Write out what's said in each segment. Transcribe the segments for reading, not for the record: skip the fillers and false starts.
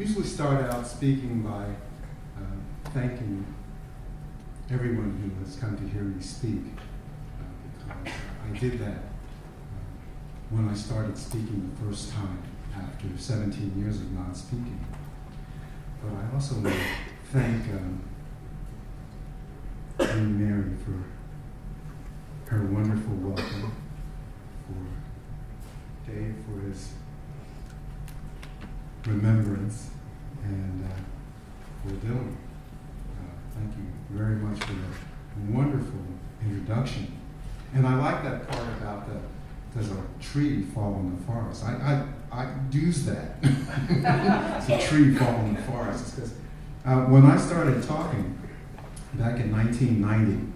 usually start out speaking by thanking everyone who has come to hear me speak, because I did that when I started speaking the first time after 17 years of not speaking. But I also want to thank Queen Mary for her wonderful welcome, for Dave for his remembrance, and for Dylan. Thank you very much for that wonderful introduction. And I like that part about does a tree fall in the forest? I use that. It's a tree fall in the forest. Because when I started talking back in 1990,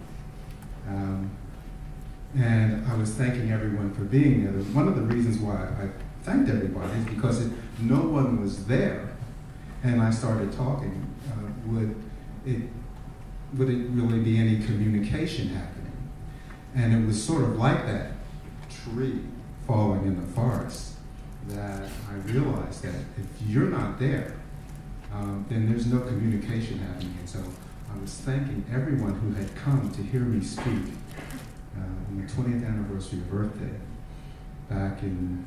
and I was thanking everyone for being there, one of the reasons why I thanked everybody is because no one was there, and I started talking, would it really be any communication happening? And it was sort of like that tree falling in the forest that I realized that if you're not there, then there's no communication happening. And so I was thanking everyone who had come to hear me speak on the 20th anniversary of Earth Day back in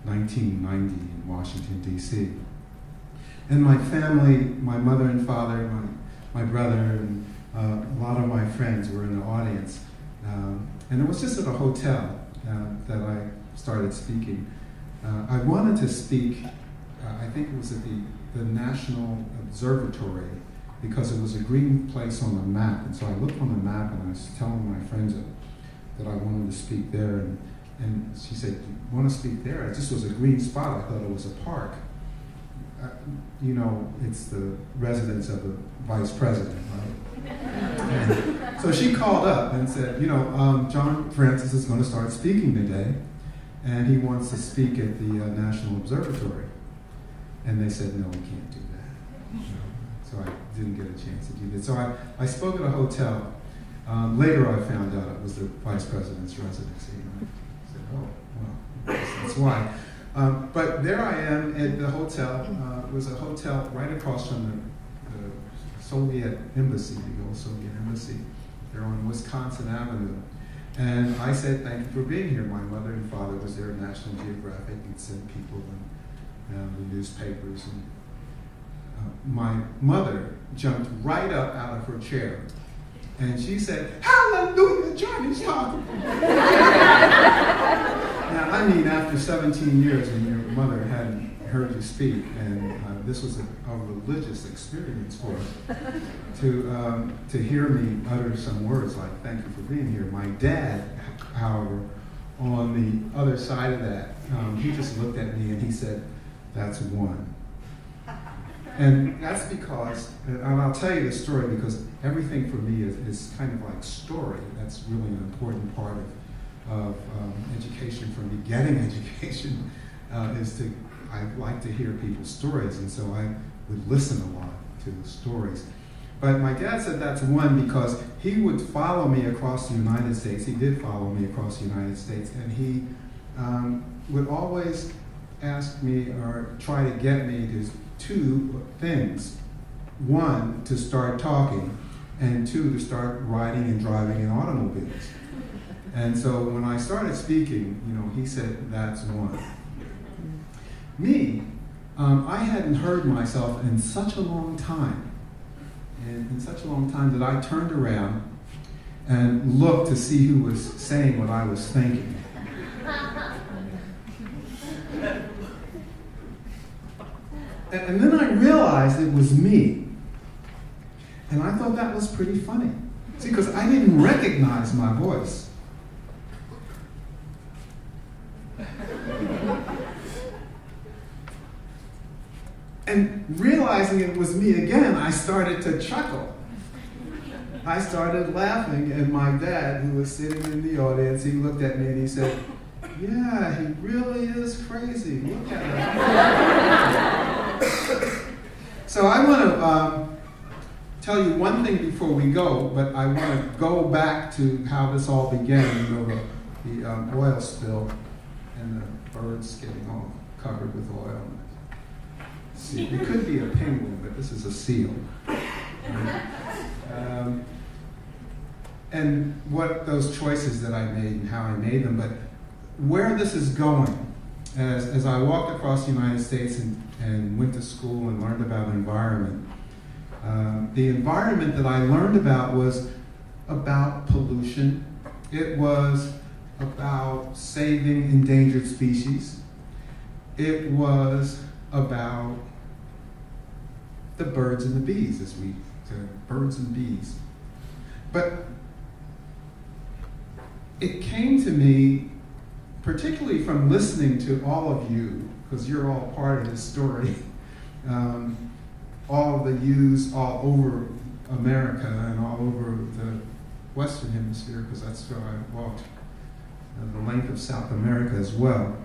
1990 in Washington, D.C. And my family, my mother and father, my brother, and a lot of my friends were in the audience. And it was just at a hotel that I started speaking. I wanted to speak, I think it was at the National Observatory, because it was a green place on the map. And so I looked on the map and I was telling my friends that I wanted to speak there. And And she said, "Do you want to speak there?" This was a green spot. I thought it was a park. You know, it's the residence of the vice president, right? And so she called up and said, you know, John Francis is going to start speaking today, and he wants to speak at the National Observatory. And they said, no, we can't do that. So I didn't get a chance to do that. So I spoke at a hotel. Later I found out it was the vice president's residency. And I said, oh, well, that's why. But there I am at the hotel. It was a hotel right across from the Soviet embassy, the old Soviet embassy. They're on Wisconsin Avenue. And I said, thank you for being here. My mother and father was there at National Geographic and sent people and the newspapers. And my mother jumped right up out of her chair. And she said, hallelujah, Johnny's talking. Now, I mean, after 17 years and your mother hadn't heard you speak, and this was a religious experience for her, to hear me utter some words like, thank you for being here. My dad, however, on the other side of that, he just looked at me and he said, that's one. And that's because, and I'll tell you the story because everything for me is kind of like story. That's really an important part of education for me. Getting education I like to hear people's stories, and so I would listen a lot to the stories. But my dad said that's one because he would follow me across the United States. He did follow me across the United States, and he would always ask me or try to get me to two things. One, to start talking, and two, to start riding and driving in automobiles. And so when I started speaking, you know, he said, that's one. Me, I hadn't heard myself in such a long time. And in such a long time that I turned around and looked to see who was saying what I was thinking. And then I realized it was me. And I thought that was pretty funny. See, because I didn't recognize my voice. And realizing it was me again, I started to chuckle. I started laughing, and my dad, who was sitting in the audience, he looked at me and he said, yeah, he really is crazy. Look at him. So I want to tell you one thing before we go, but I want to go back to how this all began. You know, the oil spill and the birds getting all covered with oil. See, it could be a penguin, but this is a seal. And what those choices that I made and how I made them, but where this is going, as I walked across the United States and went to school and learned about environment, the environment that I learned about was about pollution. It was about saving endangered species. It was about the birds and the bees, as we said, birds and bees. But it came to me, particularly from listening to all of you, because you're all part of this story, all of the yous all over America and all over the Western Hemisphere, because that's where I walked the length of South America as well,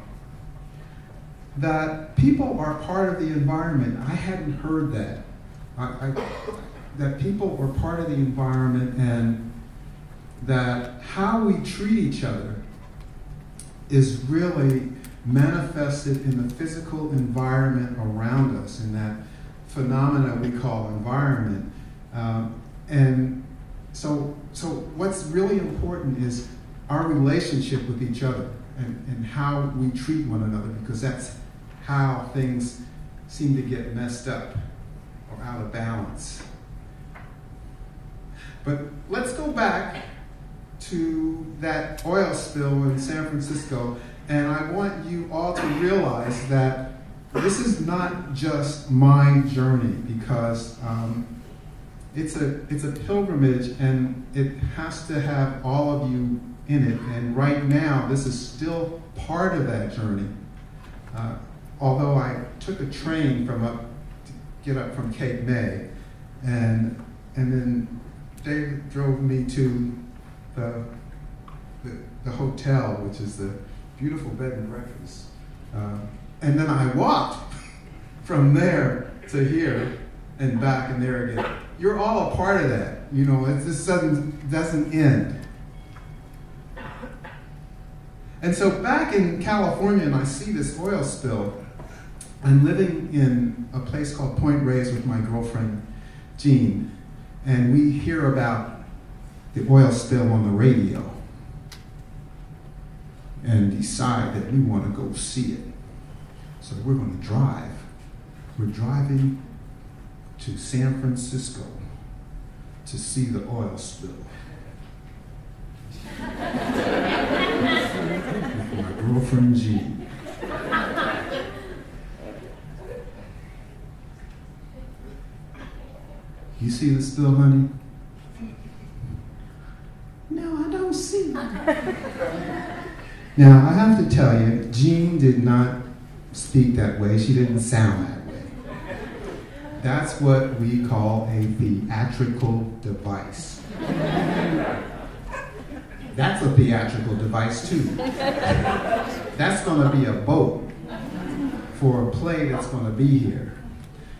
that people are part of the environment. I hadn't heard that. That people were part of the environment, and that how we treat each other is really manifested in the physical environment around us, in that phenomena we call environment. And so what's really important is our relationship with each other and how we treat one another, because that's how things seem to get messed up or out of balance. But let's go back to that oil spill in San Francisco, and I want you all to realize that this is not just my journey, because it's a pilgrimage, and it has to have all of you in it. And right now, this is still part of that journey. Although I took a train to get up from Cape May, and then David drove me to the hotel, which is the beautiful bed and breakfast. And then I walked from there to here and back and there again. You're all a part of that. You know, this doesn't end. And so back in California, and I see this oil spill, I'm living in a place called Point Reyes with my girlfriend, Jean, and we hear about the oil spill on the radio and decide that we want to go see it. So we're going to drive. We're driving to San Francisco to see the oil spill. With my girlfriend, Jean. You see the spill, honey? No, I don't see it. Now, I have to tell you, Jean did not speak that way. She didn't sound that way. That's what we call a theatrical device. That's a theatrical device, too. That's going to be a boat for a play that's going to be here.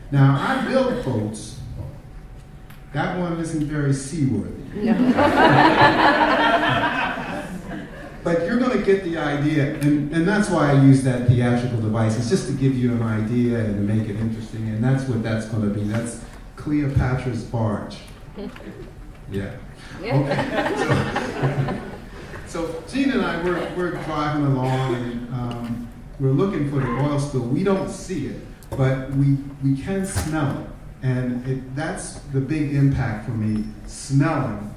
Now, I build boats. That one isn't very seaworthy. No. But you're going to get the idea, and that's why I use that theatrical device. It's just to give you an idea and to make it interesting, and that's what that's going to be. That's Cleopatra's barge. Yeah. Okay. So Jean and I, we're driving along, and we're looking for the oil spill. We don't see it, but we can smell it. And that's the big impact for me, smelling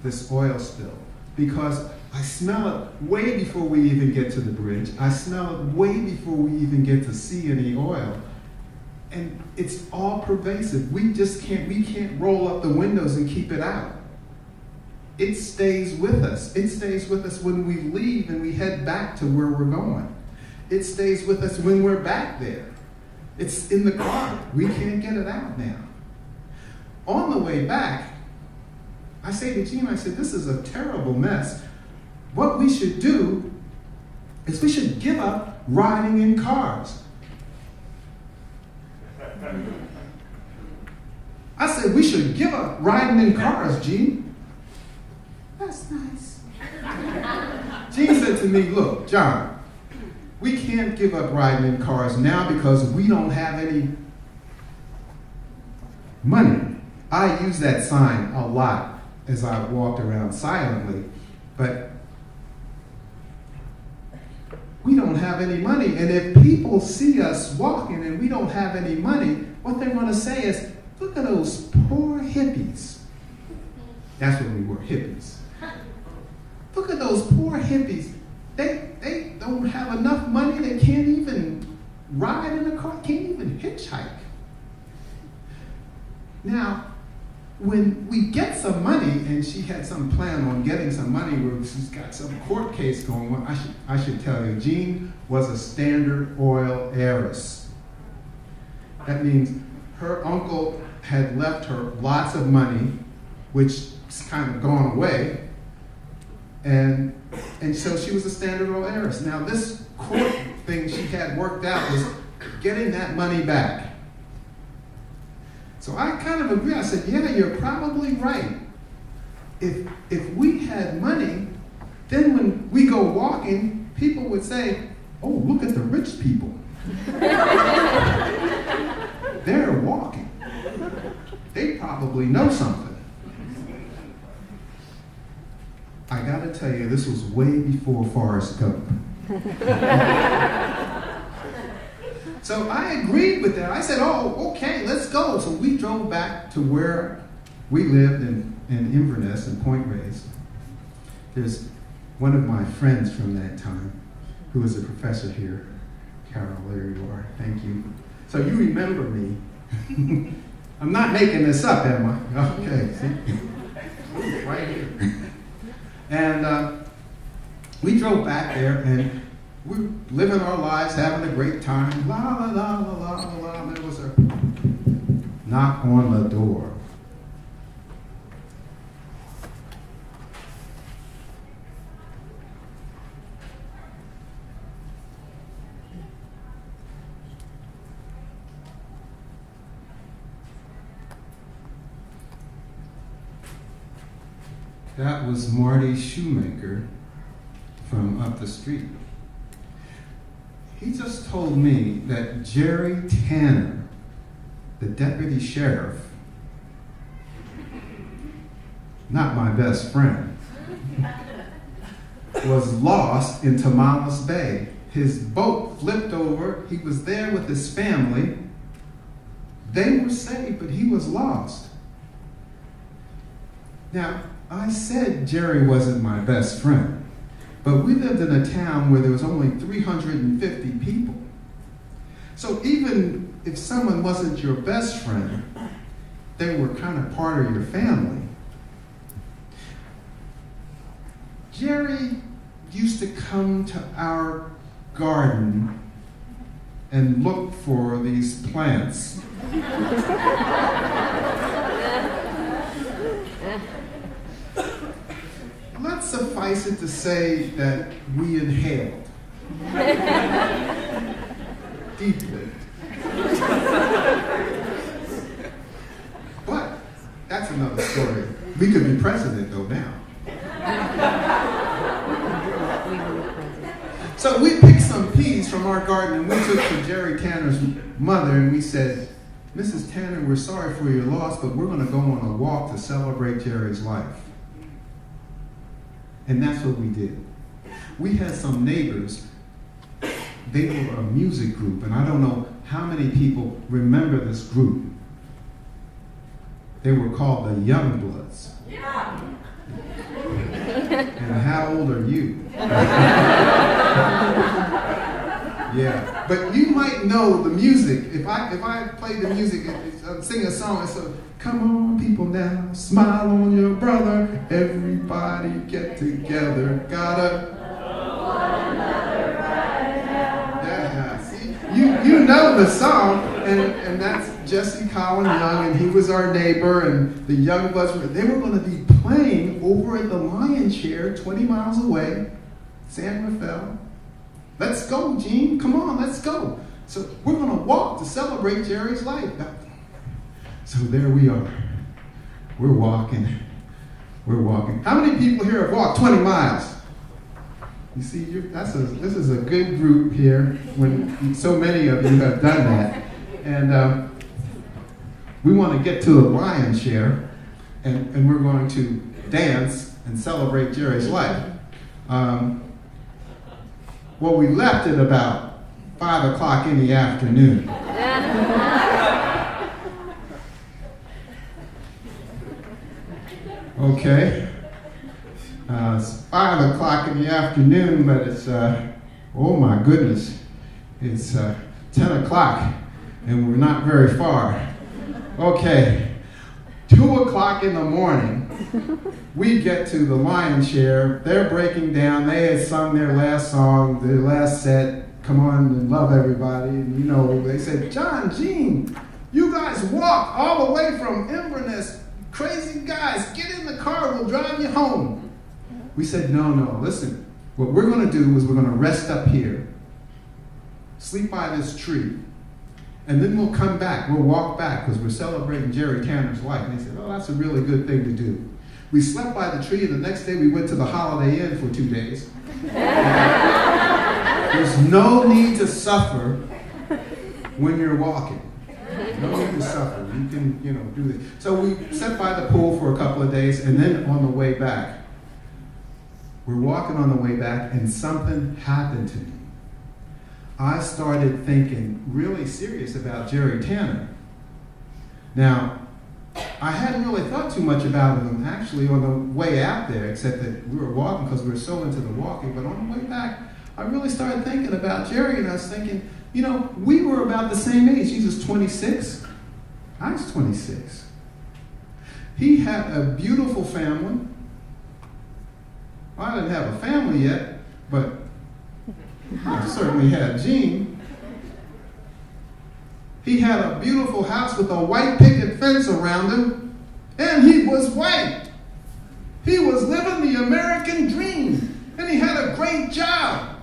this oil spill. Because I smell it way before we even get to the bridge. I smell it way before we even get to see any oil. And it's all pervasive. We can't roll up the windows and keep it out. It stays with us. It stays with us when we leave and we head back to where we're going. It stays with us when we're back there. It's in the car. We can't get it out now. On the way back, I say to Jean, I said, this is a terrible mess. What we should do is we should give up riding in cars. I said, we should give up riding in cars, Jean. That's nice. Jean said to me, look, John, we can't give up riding in cars now because we don't have any money. I use that sign a lot as I walked around silently, but we don't have any money. And if people see us walking and we don't have any money, what they're going to say is, look at those poor hippies. That's what we were, hippies. Look at those poor hippies. They don't have enough money. They can't even ride in a car, can't even hitchhike. Now, when we get some money, and she had some plan on getting some money, where she's got some court case going on, I should tell you, Jean was a Standard Oil heiress. That means her uncle had left her lots of money, which is kind of gone away, and so she was a Standard Oil heiress. Now this court thing she had worked out was getting that money back. So I kind of agree. I said, yeah, you're probably right. If we had money, then when we go walking, people would say, oh, look at the rich people. They're walking. They probably know something. I got to tell you, this was way before Forrest Gump. So I agreed with that. I said, oh, okay, let's go. So we drove back to where we lived in Inverness and Point Reyes. There's one of my friends from that time who was a professor here. Carol, there you are. Thank you. So you remember me. I'm not making this up, am I? Okay, see? Right here. And we drove back there, and we were living our lives, having a great time. La, la, la, la, la, la, la. And there was a knock on the door. That was Marty Shoemaker from up the street. He just told me that Jerry Tanner, the deputy sheriff, not my best friend, was lost in Tomales Bay. His boat flipped over. He was there with his family. They were saved, but he was lost. Now, I said Jerry wasn't my best friend, but we lived in a town where there was only 350 people. So even if someone wasn't your best friend, they were kind of part of your family. Jerry used to come to our garden and look for these plants. Let's suffice it to say that we inhaled deeply. But that's another story. We could be president though now. So we picked some peas from our garden and we took to Jerry Tanner's mother and we said, Mrs. Tanner, we're sorry for your loss, but we're going to go on a walk to celebrate Jerry's life. And that's what we did. We had some neighbors, they were a music group, and I don't know how many people remember this group. They were called the Youngbloods. Yeah. And how old are you? Yeah, but you might know the music. If I play the music, sing a song, it's a, come on people now, smile on your brother, everybody get together, gotta one another right now. Yeah, see, you know the song, and that's Jesse Colin Young, and he was our neighbor, and the Youngbloods, they were going to be playing over at the Lion Chair 20 miles away, San Rafael. Let's go, Gene. Come on, let's go. So we're going to walk to celebrate Jerry's life. So there we are. We're walking. We're walking. How many people here have walked 20 miles? You see, this is a good group here when so many of you have done that. And we want to get to the Lion Chair, and we're going to dance and celebrate Jerry's life. Well, we left at about 5 o'clock in the afternoon. Okay. It's 5 o'clock in the afternoon, but it's, oh my goodness, it's 10 o'clock, and we're not very far. Okay. 2 o'clock in the morning, we get to the Lion Chair. They're breaking down. They had sung their last song, their last set, Come On and Love Everybody. And you know, they said, John, Gene, you guys walk all the way from Inverness. Crazy guys, get in the car, we'll drive you home. We said, no, listen. What we're going to do is we're going to rest up here, sleep by this tree, and then we'll come back. We'll walk back because we're celebrating Jerry Tanner's life. And they said, oh, that's a really good thing to do. We slept by the tree, and the next day we went to the Holiday Inn for 2 days. There's no need to suffer when you're walking. No need to suffer. You can, do this. So we sat by the pool for a couple of days, and then on the way back, we're walking on the way back, and something happened to me. I started thinking really serious about Jerry Tanner. Now, I hadn't really thought too much about him actually on the way out there, except that we were walking because we were so into the walking. But on the way back, I really started thinking about Jerry, and I was thinking, we were about the same age. He was 26. I was 26. He had a beautiful family. I didn't have a family yet, but I certainly had Gene. He had a beautiful house with a white picket fence around him, and he was white. He was living the American dream, and he had a great job.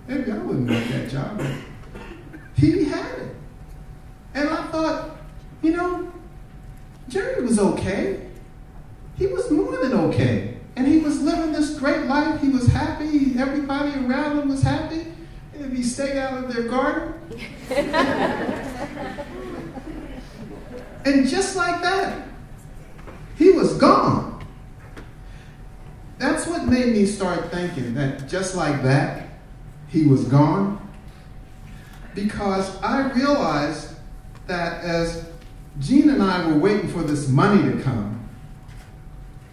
Maybe I wouldn't want that job, but he had it. And I thought, you know, Jerry was okay. He was more than okay. And he was living this great life. He was happy. Everybody around him was happy. And if he stayed out of their garden. And just like that, he was gone. That's what made me start thinking that just like that, he was gone. Because I realized that as Gene and I were waiting for this money to come,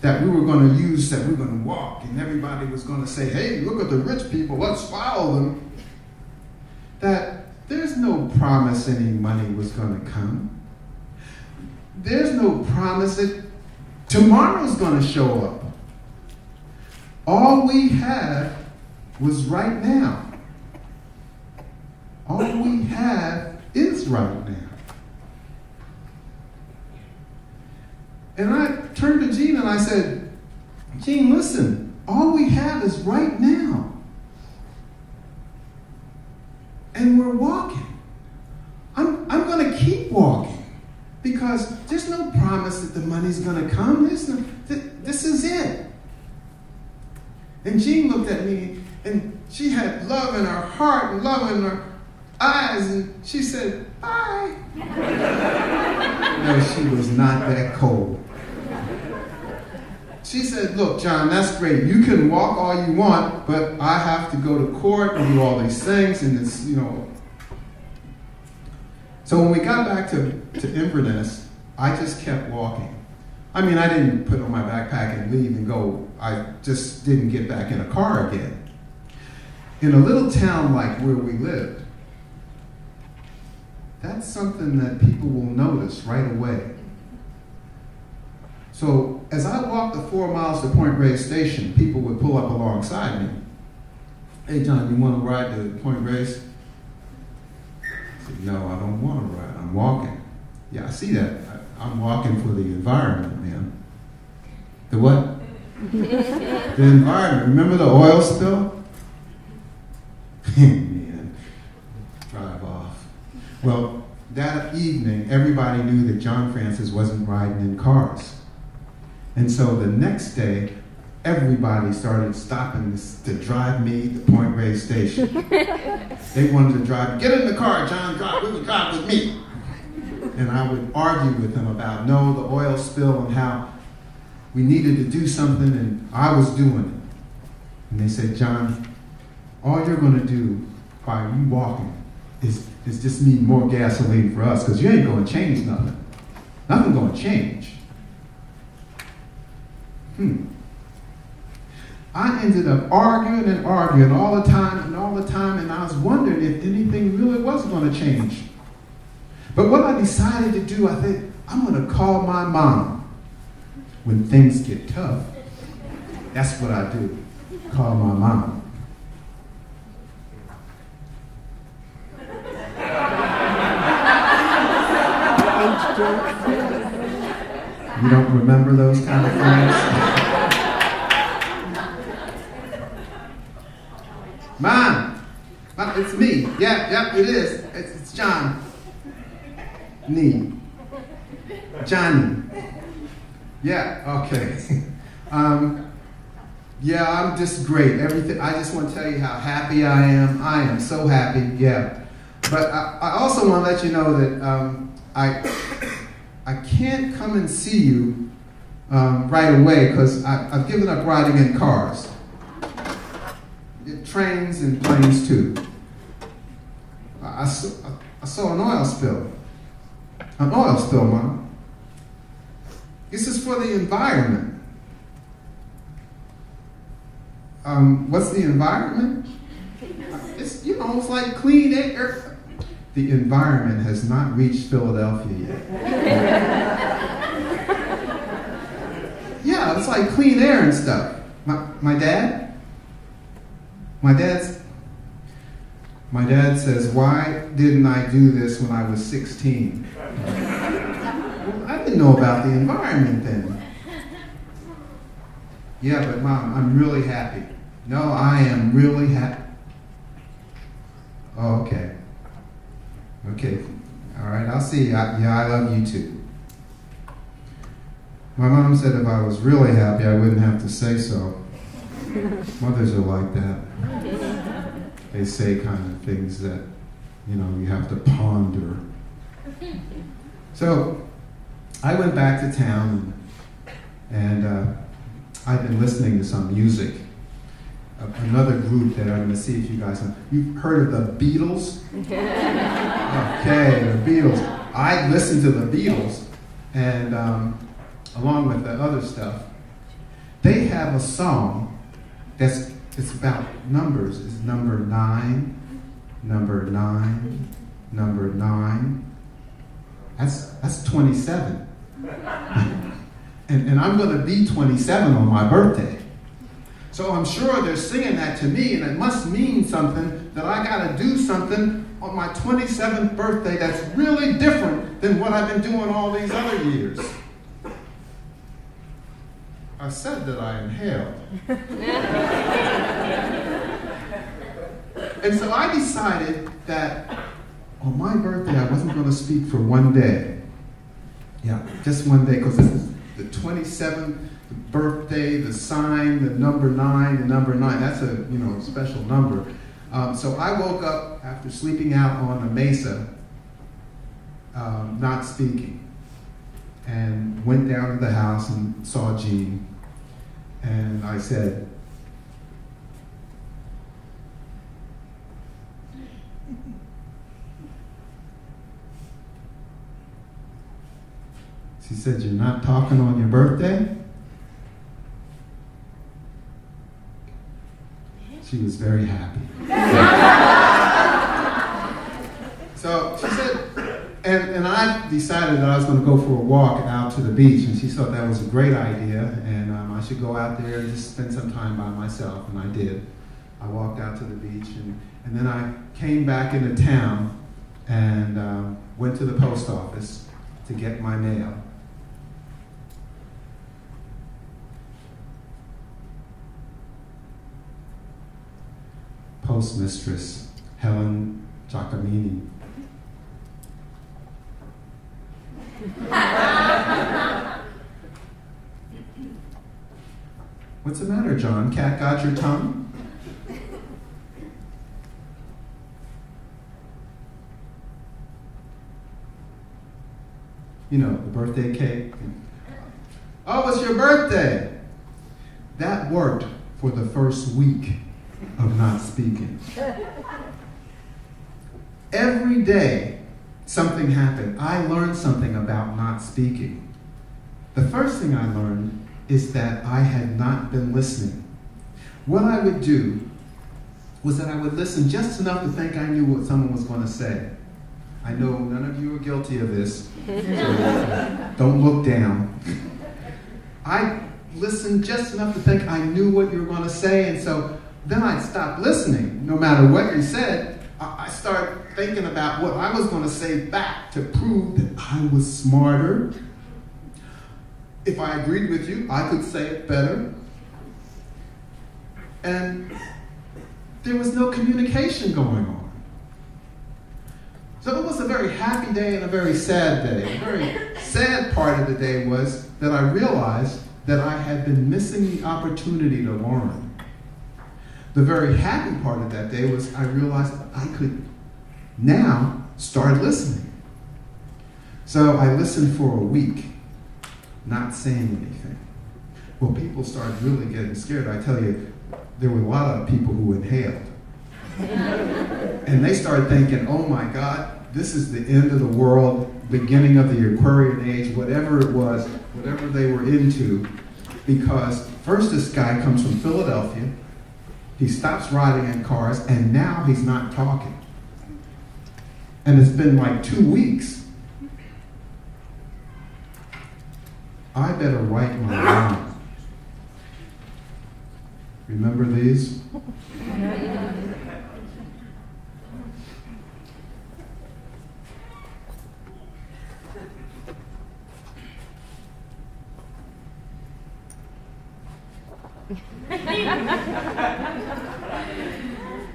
that we were going to use, that we were going to walk, and everybody was going to say, hey, look at the rich people, let's follow them, that there's no promise any money was going to come. There's no promise that tomorrow's going to show up. All we had was right now. All we have is right now. And I turned to Gene and I said, Gene, listen, all we have is right now. And we're walking. I'm going to keep walking because there's no promise that the money's going to come. This is it. And Jean looked at me, and she had love in her heart and love in her eyes, and she said, bye. No, she was not that cold. She said, look, John, that's great. You can walk all you want, but I have to go to court and do all these things, and it's, you know. So when we got back to Inverness, I just kept walking. I mean, I didn't put on my backpack and leave and go. I just didn't get back in a car again. In a little town like where we lived, that's something that people will notice right away. So as I walked the 4 miles to Point Reyes Station, people would pull up alongside me. Hey, John, you want to ride to Point Reyes? I said, no, I don't want to ride. I'm walking. Yeah, I see that. I'm walking for the environment, man. The what? The environment. Remember the oil spill? Man, drive off. Well, that evening, everybody knew that John Francis wasn't riding in cars. And so the next day, everybody started stopping to drive me to Point Reyes Station. They wanted to drive, get in the car, John, drive with me. And I would argue with them about, no, the oil spill and how we needed to do something, and I was doing it. And they said, John, all you're going to do by you walking is just need more gasoline for us, because you ain't going to change nothing. Nothing's going to change. I ended up arguing and arguing all the time, and I was wondering if anything really was going to change. But what I decided to do, I think, I'm going to call my mom when things get tough. That's what I do, call my mom. You don't remember those kind of things? Mom, it's me. Yeah, it is. It's John. Johnny. Yeah, okay. Yeah, I'm just great. Everything. I just want to tell you how happy I am. I am so happy, yeah. But I also want to let you know that I can't come and see you right away because I've given up riding in cars. Trains and planes too. I saw an oil spill. An oil spill, Mom. This is for the environment. What's the environment? It's, you know, it's like clean air. The environment has not reached Philadelphia yet. Yeah, it's like clean air and stuff. My dad, My dad says, why didn't I do this when I was 16? Well, I didn't know about the environment then. Yeah, but Mom, I'm really happy. No, I am really happy. Oh, okay. Okay. All right, I'll see you. Yeah, I love you too. My mom said if I was really happy, I wouldn't have to say so. Mothers are like that. They say kind of things that, you know, you have to ponder. So I went back to town and I've been listening to some music. Another group that I'm going to see if you guys know. You've heard of the Beatles? Okay, the Beatles. I listened to the Beatles, and along with the other stuff, they have a song it's about numbers. It's number 9, number 9, number 9. That's 27. and I'm going to be 27 on my birthday. So I'm sure they're singing that to me, and it must mean something that I got to do something on my 27th birthday that's really different than what I've been doing all these other years. I said that I inhaled. And so I decided that on my birthday I wasn't going to speak for one day. Yeah, just one day, because this is the 27th birthday, the sign, the number 9, the number 9. That's a special number. So I woke up after sleeping out on a mesa, not speaking, and went down to the house and saw Jean, and I said, she said, "You're not talking on your birthday?" She was very happy. So she said, and I decided that I was going to go for a walk out to the beach, and she thought that was a great idea, and I should go out there and just spend some time by myself, and I did. I walked out to the beach, and then I came back into town and went to the post office to get my mail. Postmistress Helen Giacomini. What's the matter, John? Cat got your tongue? You know, the birthday cake. Oh, it's your birthday! That worked for the first week of not speaking. Every day something happened. I learned something about not speaking. The first thing I learned is that I had not been listening. What I would do was that I would listen just enough to think I knew what someone was going to say. I know none of you are guilty of this, so don't look down. I listened just enough to think I knew what you were going to say, and so then I'd stop listening. No matter what you said, I started thinking about what I was going to say back to prove that I was smarter. If I agreed with you, I could say it better. And there was no communication going on. So it was a very happy day and a very sad day. The very sad part of the day was that I realized that I had been missing the opportunity to learn. The very happy part of that day was I realized I could now start listening. So I listened for a week, not saying anything. Well, people started really getting scared. I tell you, there were a lot of people who inhaled. And they started thinking, oh my God, this is the end of the world, beginning of the Aquarian age, whatever it was, whatever they were into. Because first this guy comes from Philadelphia, he stops riding in cars, and now he's not talking. And it's been like 2 weeks. I better write my rhyme. Remember these?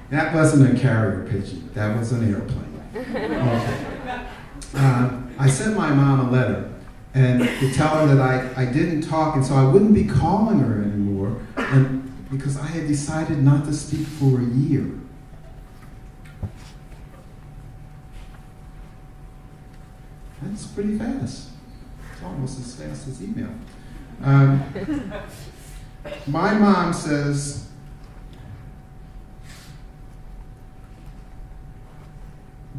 That wasn't a carrier pigeon. That was an airplane. Okay. I sent my mom a letter and to tell her that I didn't talk, and so I wouldn't be calling her anymore, and because I had decided not to speak for a year. That's pretty fast. It's almost as fast as email. My mom says,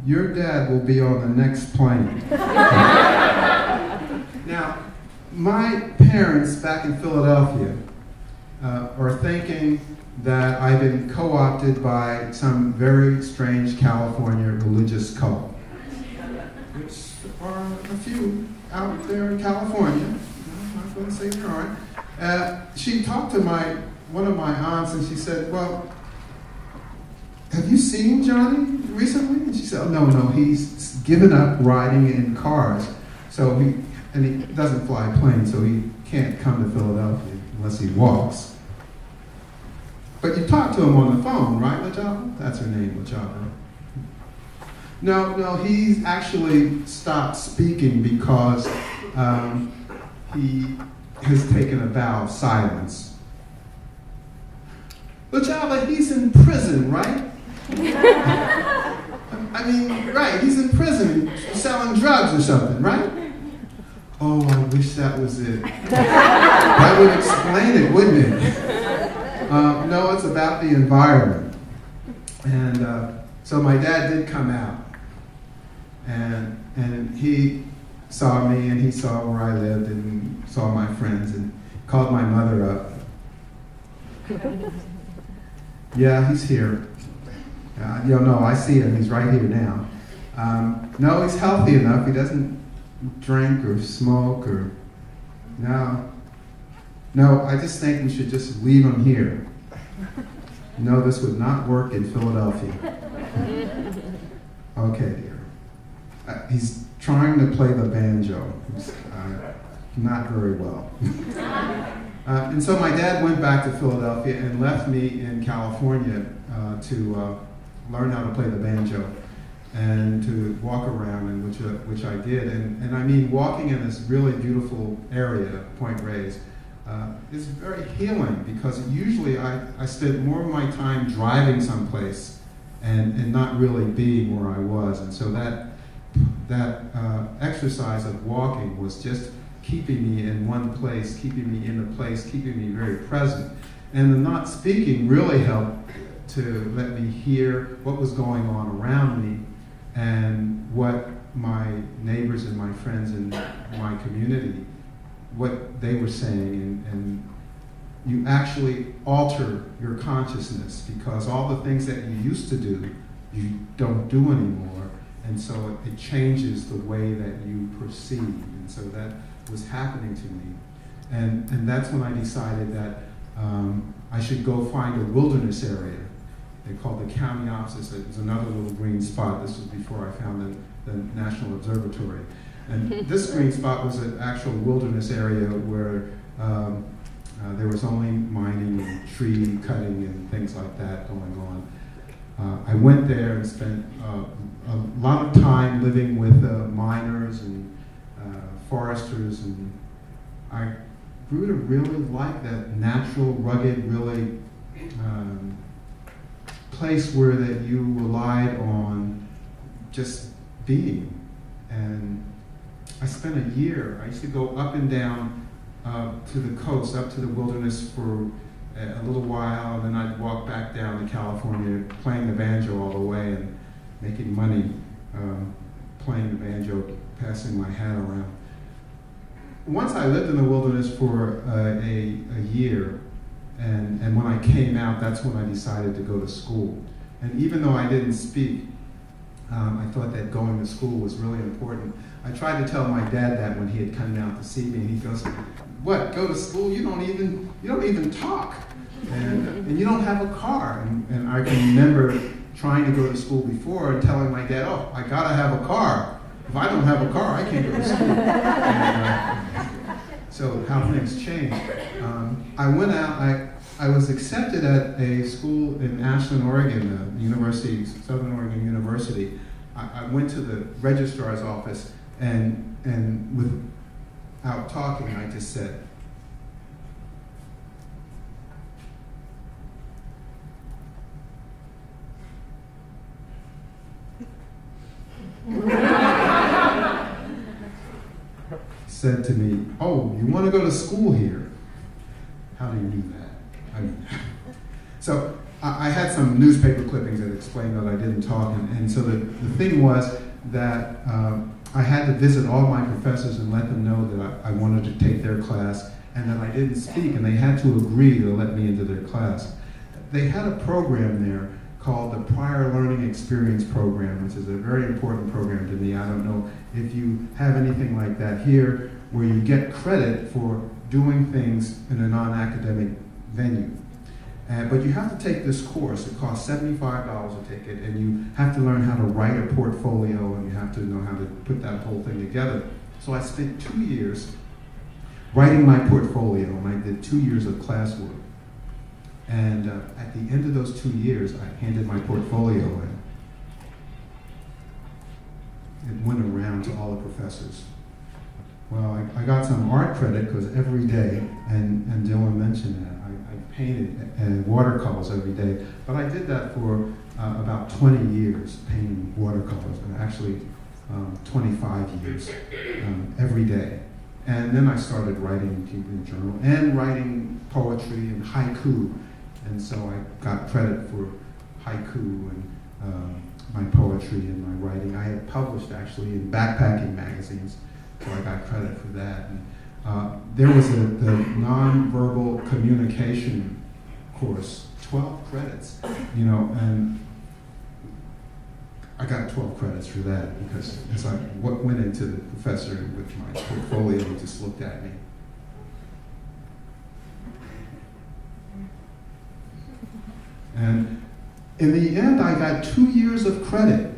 your dad will be on the next plane. Now, my parents back in Philadelphia are thinking that I've been co-opted by some very strange California religious cult, which are a few out there in California. I'm not going to say there aren't. She talked to one of my aunts, and she said, well, have you seen Johnny recently? And she said, oh, no, he's given up riding in cars. And he doesn't fly planes, so he can't come to Philadelphia unless he walks. But you talk to him on the phone, right, LaJava? That's her name, LaJava. No, he's actually stopped speaking because he has taken a vow of silence. LaJava, he's in prison, right? I mean, right, he's in prison selling drugs or something, right? Oh, I wish that was it. That would explain it, wouldn't it? No, it's about the environment. And so my dad did come out. And he saw me, and he saw where I lived, and saw my friends, and called my mother up. Yeah, he's here. No, I see him. He's right here now. No, he's healthy enough. He doesn't drink or smoke or... No, I just think we should just leave him here. No, this would not work in Philadelphia. Okay, dear. He's trying to play the banjo. Not very well. And so my dad went back to Philadelphia and left me in California to learn how to play the banjo and to walk around, and which I did. And I mean, walking in this really beautiful area, Point Reyes, is very healing, because usually I spent more of my time driving someplace and not really being where I was. And so that exercise of walking was just keeping me in one place, keeping me in a place, keeping me very present. And the not speaking really helped to let me hear what was going on around me and what my neighbors and my friends in my community, what they were saying. And you actually alter your consciousness, because all the things that you used to do, you don't do anymore. And so it changes the way that you perceive. And so that was happening to me. And that's when I decided that I should go find a wilderness area. They called the county office. It was another little green spot. This was before I found the National Observatory. And this green spot was an actual wilderness area where there was only mining and tree cutting and things like that going on. I went there and spent a lot of time living with miners and foresters, and I grew to really like that natural, rugged, really place where that you relied on just being. And I spent a year. I used to go up and down to the coast, up to the wilderness for a little while, and then I'd walk back down to California playing the banjo all the way and making money playing the banjo, passing my hat around. Once I lived in the wilderness for a year, and when I came out, that's when I decided to go to school. And even though I didn't speak, I thought that going to school was really important. I tried to tell my dad that when he had come out to see me, and he goes, what, go to school? You don't even talk. And you don't have a car. And I can remember trying to go to school before and telling my dad, oh, I gotta have a car. If I don't have a car, I can't go to school. So how things change. I went out, I was accepted at a school in Ashland, Oregon, University, Southern Oregon University. I went to the registrar's office and without talking, I just said, said to me, oh, you want to go to school here? How do you do that? So I had some newspaper clippings that explained that I didn't talk, and so the thing was that I had to visit all my professors and let them know that I wanted to take their class and that I didn't speak, and they had to agree to let me into their class. They had a program there called the Prior Learning Experience Program, which is a very important program to me. I don't know if you have anything like that here, where you get credit for doing things in a non-academic venue. But you have to take this course. It costs $75 to take it, and you have to learn how to write a portfolio, and you have to know how to put that whole thing together. So I spent 2 years writing my portfolio, and I did 2 years of classwork. And at the end of those 2 years, I handed my portfolio in. It went around to all the professors. Well, I got some art credit because every day, and Dylan mentioned that, I painted watercolors every day. But I did that for about 20 years, painting watercolors, actually 25 years, every day. And then I started writing in journal and writing poetry and haiku. And so I got credit for haiku and my poetry and my writing. I had published actually in backpacking magazines, so I got credit for that. And there was the nonverbal communication course, 12 credits, and I got 12 credits for that because it's like what went into the professor with my portfolio, he just looked at me. And in the end, I got 2 years of credit.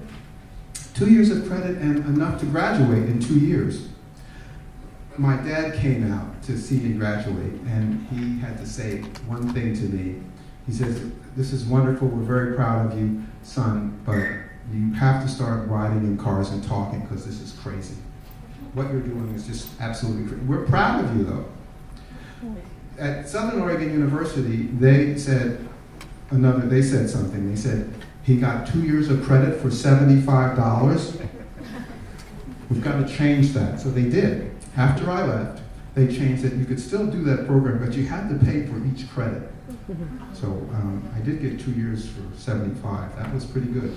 2 years of credit and enough to graduate in 2 years. My dad came out to see me graduate, and he had to say one thing to me. He says, this is wonderful, we're very proud of you, son, but you have to start riding in cars and talking because this is crazy. What you're doing is just absolutely crazy. We're proud of you, though. At Southern Oregon University, they said something. They said, he got 2 years of credit for $75. We've got to change that. So they did. After I left, they changed it. You could still do that program, but you had to pay for each credit. So I did get 2 years for $75. That was pretty good.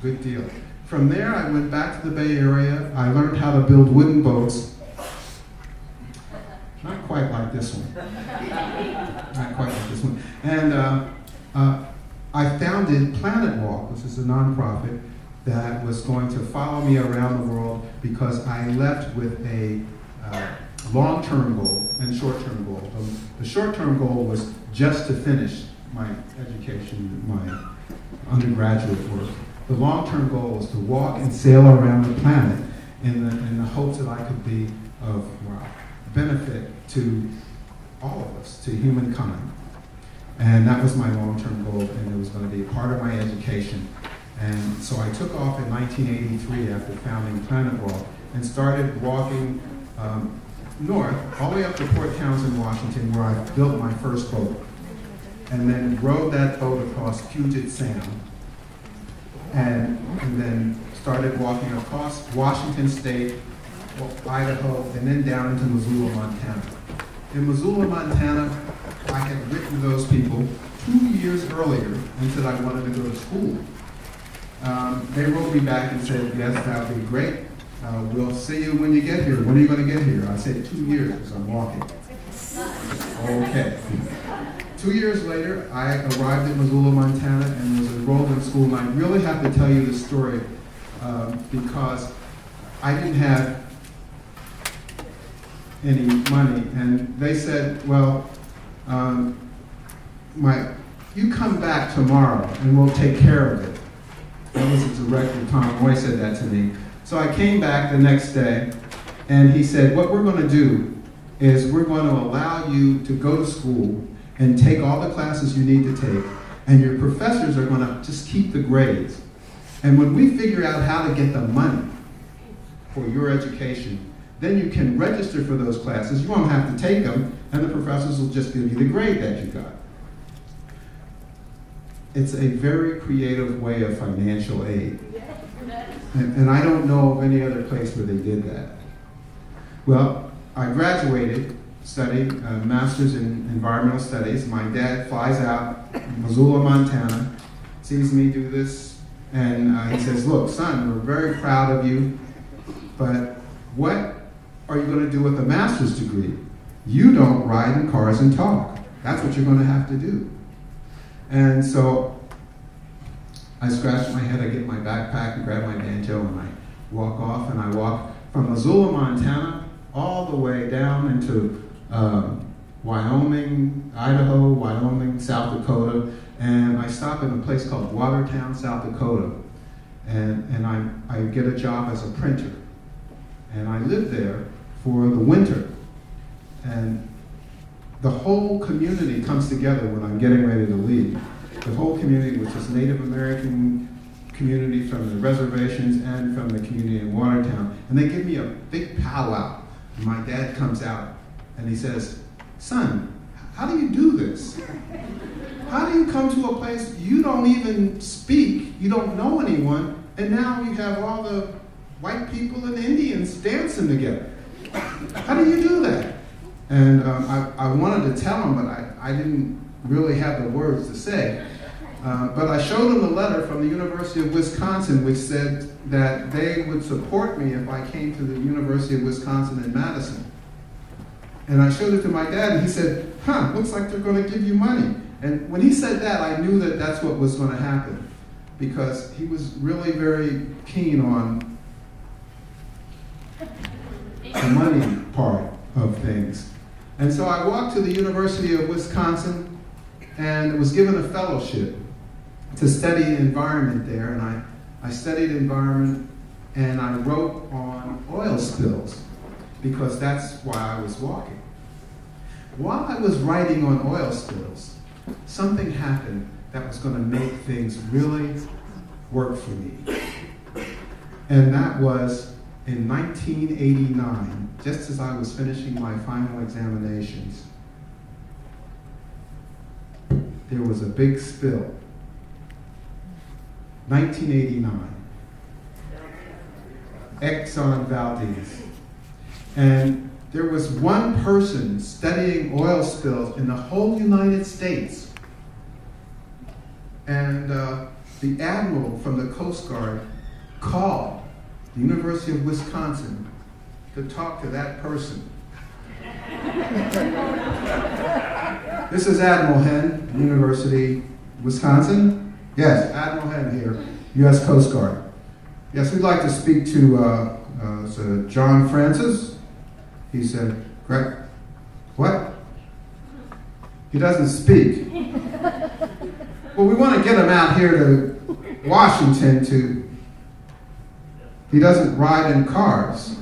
Good deal. From there, I went back to the Bay Area. I learned how to build wooden boats. Not quite like this one. Not quite like this one. And I founded Planetwalker, which is a nonprofit that was going to follow me around the world because I left with a long-term goal and short-term goal. The short-term goal was just to finish my education, my undergraduate work. The long-term goal was to walk and sail around the planet in the hopes that I could be of benefit to all of us, to humankind. And that was my long-term goal, and it was going to be a part of my education. And so I took off in 1983 after founding Planetwalker and started walking north, all the way up to Port Townsend, Washington, where I built my first boat. And then rode that boat across Puget Sound. And then started walking across Washington State, Idaho, and then down into Missoula, Montana. In Missoula, Montana, I had written to those people 2 years earlier and said I wanted to go to school. They wrote me back and said, yes, that would be great. We'll see you when you get here. When are you going to get here? I said 2 years because I'm walking. Okay. 2 years later, I arrived in Missoula, Montana and was enrolled in school. And I really have to tell you this story because I didn't have any money. And they said, well, you come back tomorrow and we'll take care of it. That was the director, Tom Moy, said that to me. So I came back the next day, and he said, what we're going to do is we're going to allow you to go to school and take all the classes you need to take, and your professors are going to just keep the grades. And when we figure out how to get the money for your education, then you can register for those classes. You won't have to take them, and the professors will just give you the grade that you got. It's a very creative way of financial aid. And I don't know of any other place where they did that. Well, I graduated, studied a master's in environmental studies. My dad flies out, Missoula, Montana, sees me do this, and he says, look, son, we're very proud of you, but what are you going to do with a master's degree? You don't ride in cars and talk. That's what you're going to have to do. And so I scratch my head, I get my backpack and grab my banjo, and I walk off, and I walk from Missoula, Montana, all the way down into Wyoming, Idaho, Wyoming, South Dakota, and I stop in a place called Watertown, South Dakota, and I get a job as a printer. And I live there for the winter. And the whole community comes together when I'm getting ready to leave. The whole community, which is Native American community from the reservations and from the community in Watertown. And they give me a big powwow. And my dad comes out and he says, son, how do you do this? How do you come to a place you don't even speak, you don't know anyone, and now you have all the white people and Indians dancing together? How do you do that? And I wanted to tell him, but I didn't really have the words to say. But I showed him a letter from the University of Wisconsin which said that they would support me if I came to the University of Wisconsin in Madison. And I showed it to my dad, and he said, looks like they're going to give you money. And when he said that, I knew that that's what was going to happen, because he was really very keen on the money part of things. And so I walked to the University of Wisconsin and was given a fellowship to study environment there. And I studied environment, and I wrote on oil spills, because that's why I was walking. While I was writing on oil spills, something happened that was going to make things really work for me. And that was in 1989, just as I was finishing my final examinations, there was a big spill. 1989. Exxon Valdez. And there was one person studying oil spills in the whole United States. And the admiral from the Coast Guard called the University of Wisconsin to talk to that person. This is Admiral Henn, University, Wisconsin. Yes, Admiral Henn here, U.S. Coast Guard. Yes, we'd like to speak to Sir John Francis. He said, Greg, what? He doesn't speak. Well, we want to get him out here to Washington to, he doesn't ride in cars.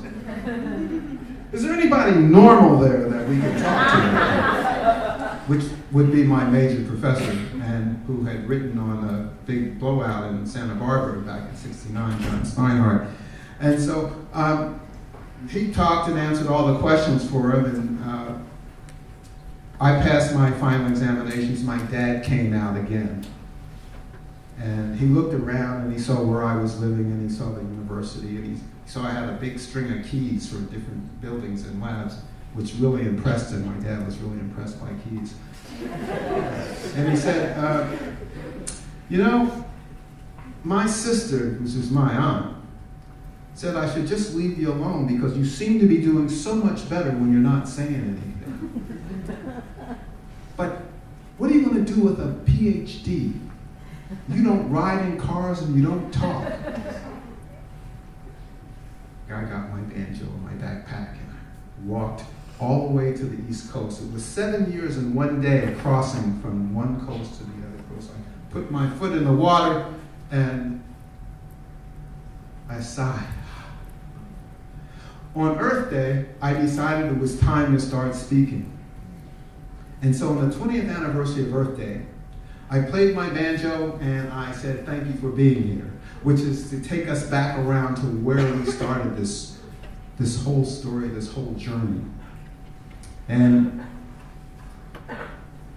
Is there anybody normal there that we can talk to? Which would be my major professor, and who had written on a big blowout in Santa Barbara back in '69, John Steinhardt. And so he talked and answered all the questions for him, and I passed my final examinations. My dad came out again. And he looked around and he saw where I was living, and he saw the university, and he saw I had a big string of keys for different buildings and labs, which really impressed him. My dad was really impressed by keys. And he said, you know, my sister, which is my aunt, said I should just leave you alone because you seem to be doing so much better when you're not saying anything. But what are you going to do with a PhD? You don't ride in cars and you don't talk. I got my banjo in my backpack and I walked all the way to the East Coast. It was 7 years and 1 day crossing from one coast to the other coast. I put my foot in the water and I sighed. On Earth Day, I decided it was time to start speaking. And so on the 20th anniversary of Earth Day, I played my banjo and I said, thank you for being here, which is to take us back around to where we started this whole story, this whole journey. And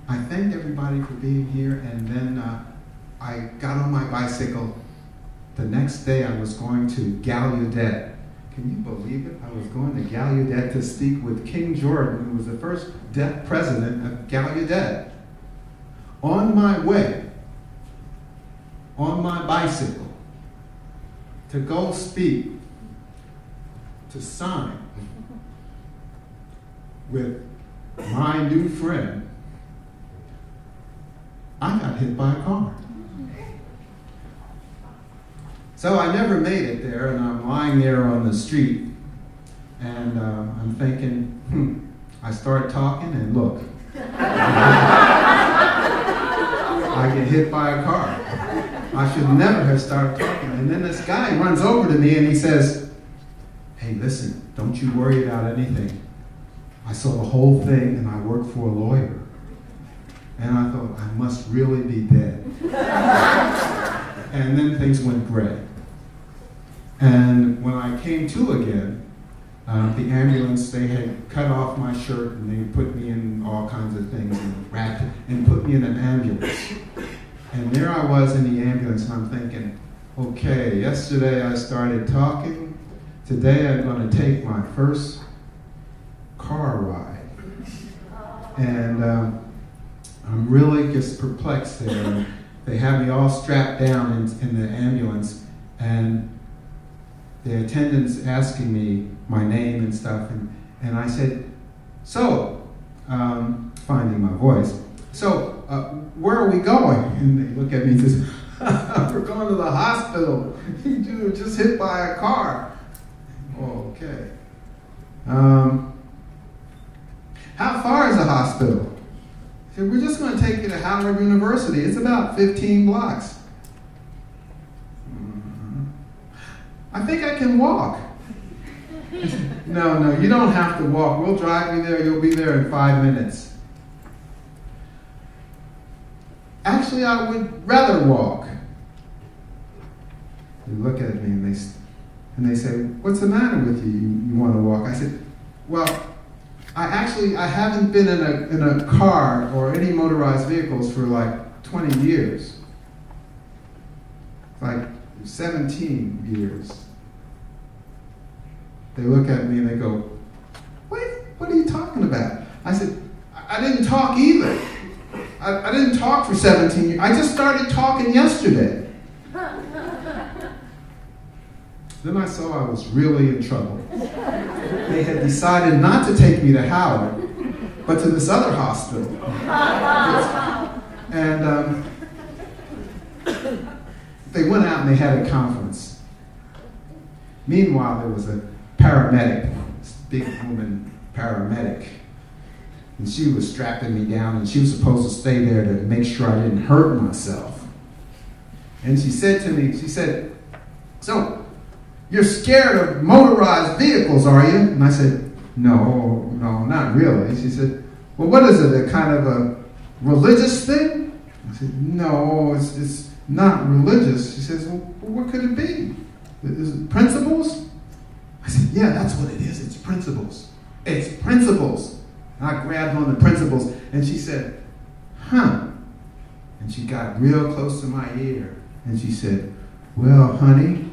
I thanked everybody for being here, and then I got on my bicycle. The next day I was going to Gallaudet. Can you believe it? I was going to Gallaudet to speak with King Jordan, who was the first deaf president of Gallaudet. On my way, on my bicycle, to go speak, to sign with my new friend, I got hit by a car. So I never made it there, and I'm lying there on the street, and I'm thinking, I start talking, and look. I get hit by a car. I should never have started talking. And then this guy runs over to me and he says, hey, listen, don't you worry about anything. I saw the whole thing and I work for a lawyer. And I thought, I must really be dead. And then things went gray. And when I came to again, the ambulance, they had cut off my shirt and they put me in all kinds of things and wrapped it and put me in an ambulance. And there I was in the ambulance and I'm thinking, okay, yesterday I started talking. Today I'm going to take my first car ride. And I'm really just perplexed there. They have me all strapped down in the ambulance, and the attendant's asking me my name and stuff, and I said, so, finding my voice, so, where are we going? And they look at me and says, we're going to the hospital. You were just hit by a car. Okay. How far is the hospital? I said, we're just going to take you to Howard University. It's about 15 blocks. I think I can walk. No, you don't have to walk. We'll drive you there. You'll be there in 5 minutes. Actually, I would rather walk. They look at me and they say, what's the matter with you? You want to walk? I said, well, I haven't been in a car or any motorized vehicles for like 20 years. Like 17 years. They look at me and they go, wait, what are you talking about? I said, I didn't talk either. I didn't talk for 17 years. I just started talking yesterday. Then I saw I was really in trouble. They had decided not to take me to Howard, but to this other hospital. And they went out and they had a conference. Meanwhile, there was a paramedic, this big woman paramedic, and she was strapping me down, and she was supposed to stay there to make sure I didn't hurt myself. And she said to me, she said, so, you're scared of motorized vehicles, are you? And I said, no, not really. She said, well, what is it, a kind of a religious thing? I said, no, it's not religious. She says, well, what could it be? Is it principles? I said, yeah, that's what it is. It's principles. It's principles. And I grabbed on the principles, and she said, huh. And she got real close to my ear, and she said, well, honey,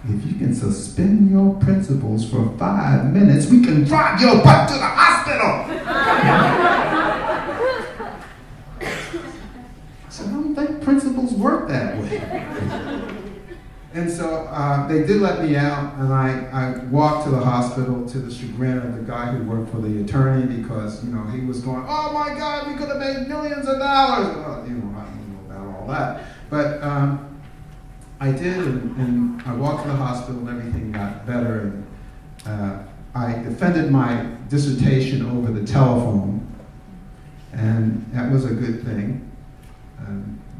if you can suspend your principles for 5 minutes, we can drive your butt to the hospital. So I don't think principles work that way. And so they did let me out, and I walked to the hospital to the chagrin of the guy who worked for the attorney, because, he was going, oh my God, we could have made millions of dollars. Well, I don't know about all that. But I did, and I walked to the hospital and everything got better. And I defended my dissertation over the telephone, and that was a good thing.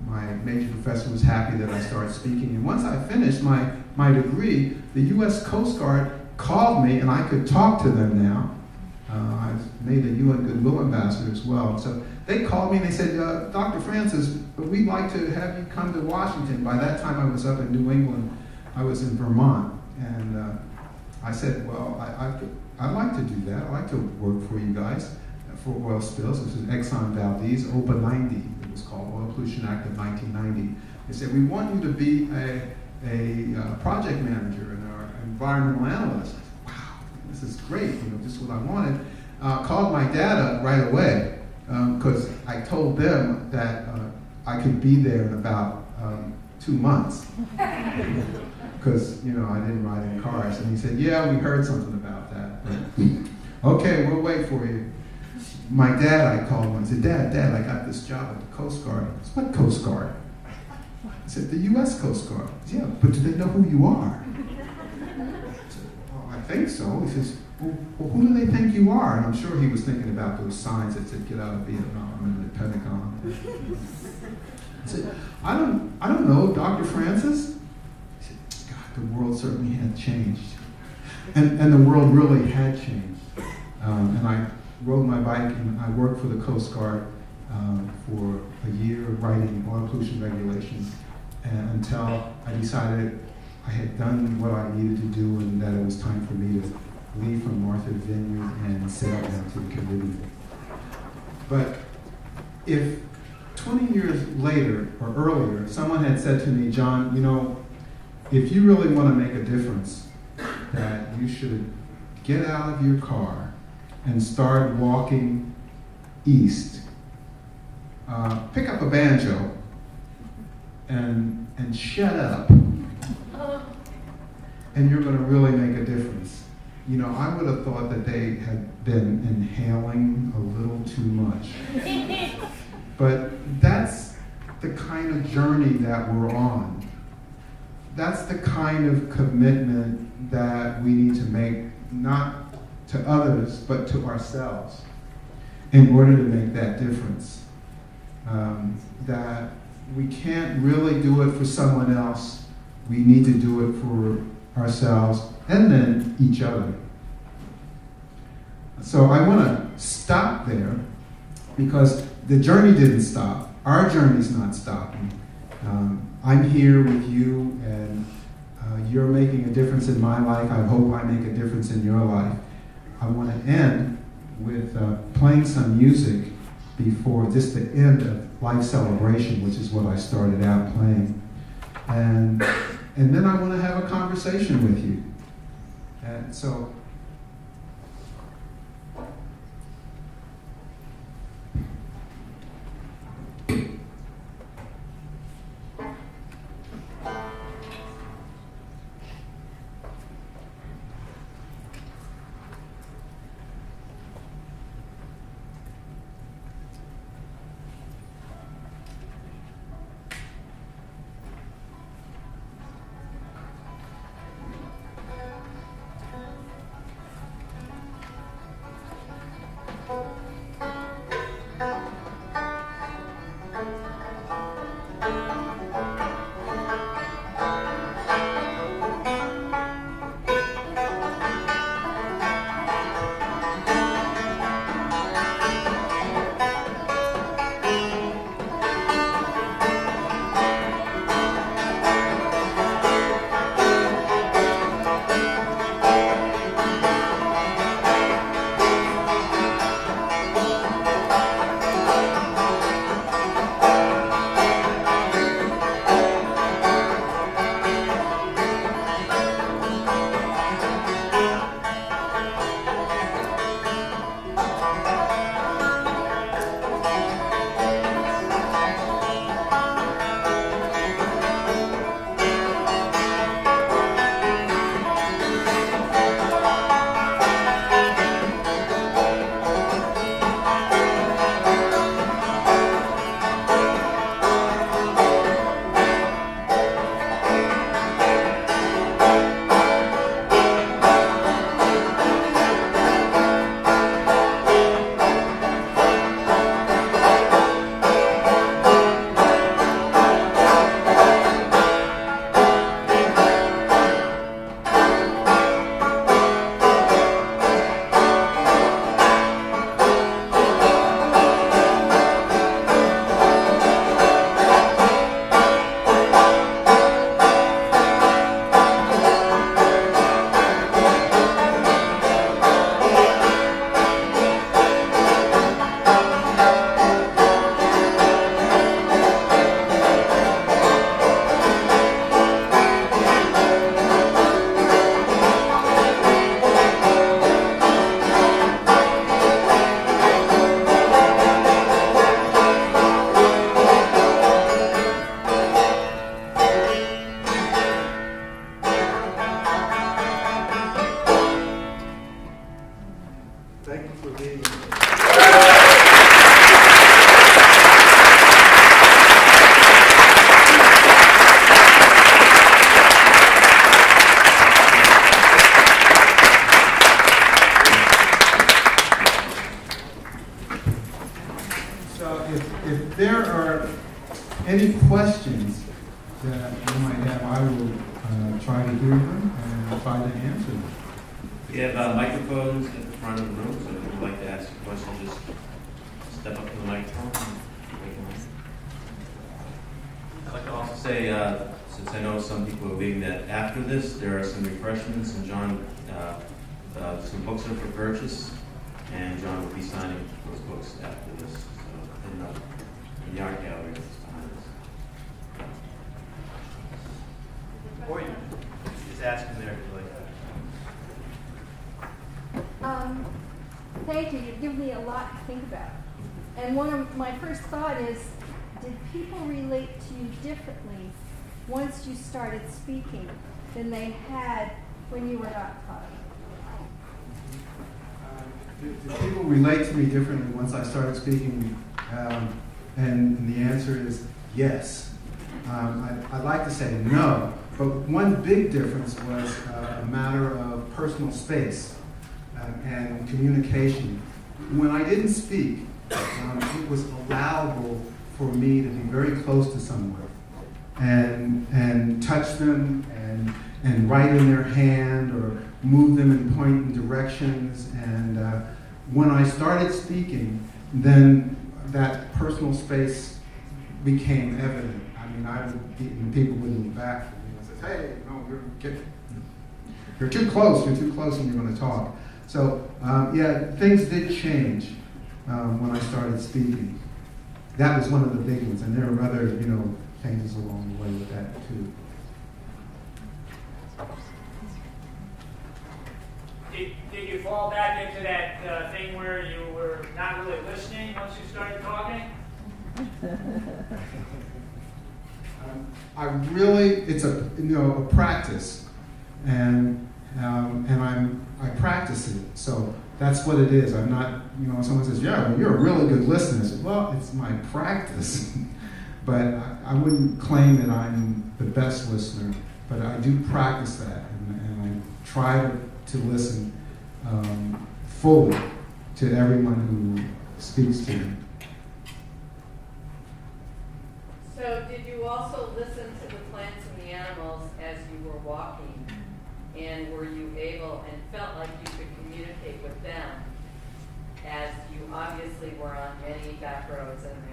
My major professor was happy that I started speaking, and once I finished my degree, the U.S. Coast Guard called me, and I could talk to them now. I made a UN Goodwill Ambassador as well. So they called me and they said, Dr. Francis, we'd like to have you come to Washington. By that time I was up in New England. I was in Vermont. And I said, well, I'd like to do that. I'd like to work for you guys for oil spills. This is Exxon Valdez, OPA 90. It was called Oil Pollution Act of 1990. They said, we want you to be a project manager and our environmental analyst. Wow, this is great, just what I wanted. Called my dad up right away because I told them that I could be there in about 2 months because, I didn't ride in cars. And he said, yeah, we heard something about that. But, okay, we'll wait for you. My dad, I called him and said, Dad, I got this job at the Coast Guard. I said, what Coast Guard? I said, the U.S. Coast Guard. Said, yeah, but do they know who you are? I said, well, I think so. He says, well, who do they think you are? And I'm sure he was thinking about those signs that said, get out of Vietnam and the Pentagon. I said, I don't know, Dr. Francis. He said, God, the world certainly had changed. And the world really had changed. And I rode my bike and I worked for the Coast Guard for a year writing oil pollution regulations until I decided I had done what I needed to do and that it was time for me to leave from Martha's Vineyard and sail down to the Caribbean. But if 20 years later or earlier, someone had said to me, John, if you really want to make a difference, that you should get out of your car and start walking east. Pick up a banjo and shut up. And you're going to really make a difference. I would have thought that they had been inhaling a little too much. But that's the kind of journey that we're on. That's the kind of commitment that we need to make, not to others, but to ourselves, in order to make that difference. That we can't really do it for someone else. We need to do it for ourselves and then each other. So I want to stop there because the journey didn't stop. Our journey's not stopping. I'm here with you, and you're making a difference in my life. I hope I make a difference in your life. I want to end with playing some music before just the end of Life Celebration, which is what I started out playing. And then I want to have a conversation with you. And so, for being here. So if there are any questions that you might have, I will try to hear them and try to answer them. We have microphones at the front of the room, so if you would like to ask a question, just step up to the microphone and wait a minute. I'd like to also say, since I know some people are leaving, that after this, there are some refreshments, and John, some books are for purchase, and John will be signing those books after this, so in the art gallery that's behind us. Or you just ask him there if you like. Thank you. You've given me a lot to think about. And one of my first thought is, did people relate to you differently once you started speaking than they had when you were not talking? Do people relate to me differently once I started speaking? And the answer is yes. I'd like to say no, but one big difference was a matter of personal space and communication. When I didn't speak, it was allowable for me to be very close to someone and touch them and write in their hand or move them and point in directions. And when I started speaking, then that personal space became evident. I mean, people would move back from me and say, "Hey, no, you're too close. You're too close, and you're going to talk." So yeah, things did change when I started speaking. That was one of the big ones, and there are other, changes along the way with that too. Did you fall back into that thing where you were not really listening once you started talking? It's a practice, and I practice it. So that's what it is. I'm not, someone says, "Yeah, well, you're a really good listener." I say, well, it's my practice. But I wouldn't claim that I'm the best listener, but I do practice that, and I try to listen fully to everyone who speaks to me. So did you also listen to the plants and the animals as you were walking? And were you able and felt like you could communicate with them, as you obviously were on many back roads in America?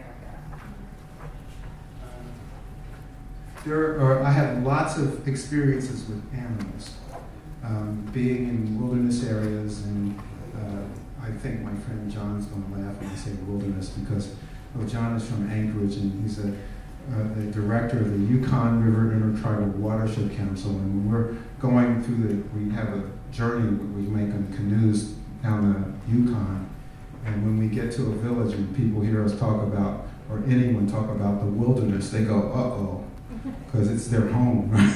I have lots of experiences with animals, being in wilderness areas, and I think my friend John's going to laugh when I say wilderness because, John is from Anchorage, and he's the director of the Yukon River Intertribal Watershed Council, and when we're going through we have a journey we make on canoes down the Yukon, and when we get to a village and people hear us talk about, or anyone talk about the wilderness, they go, uh-oh, because it's their home, right?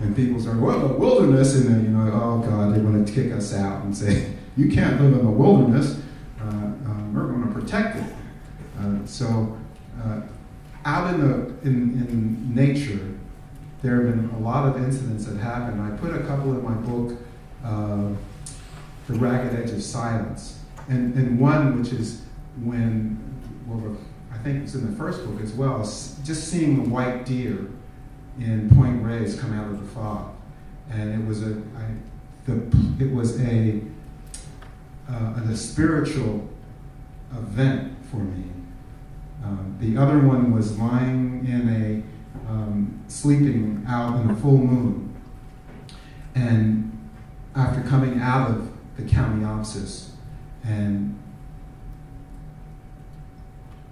And people say, well, the wilderness, and then, oh God, they want to kick us out and say, you can't live in the wilderness, we're going to protect it. Out in nature, there have been a lot of incidents that happen. I put a couple in my book, The Ragged Edge of Silence, and one which is when, I think it's in the first book as well, just seeing the white deer in Point Reyes come out of the fog, and it was a spiritual event for me. The other one was lying in sleeping out in a full moon, and after coming out of the Kamiopsis and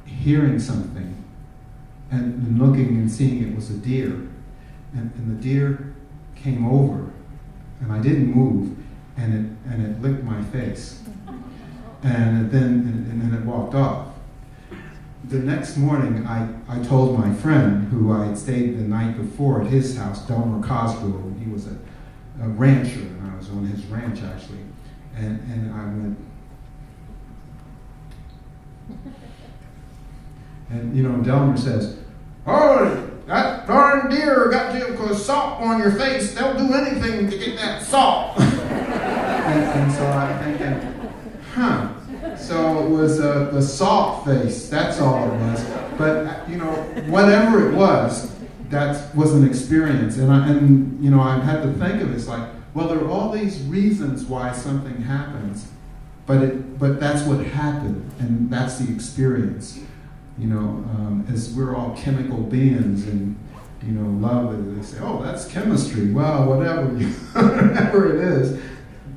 hearing something and looking and seeing it was a deer, and the deer came over, and I didn't move, and it licked my face, and then it walked off. The next morning, I told my friend, who I had stayed the night before at his house, Delmer Cosgrove. He was a rancher, and I was on his ranch, actually. And I went, And, you know, Delmer says, oh, that darn deer got you with salt on your face. They'll do anything to get that salt. and so I'm thinking, huh. So it was the salt face. That's all it was. But, you know, whatever it was, that was an experience. And you know, I had to think of it. It's like, well, there are all these reasons why something happens, but that's what happened, and that's the experience. You know, as we're all chemical beings, and you know, love it. They say, oh, that's chemistry. Well, whatever it is,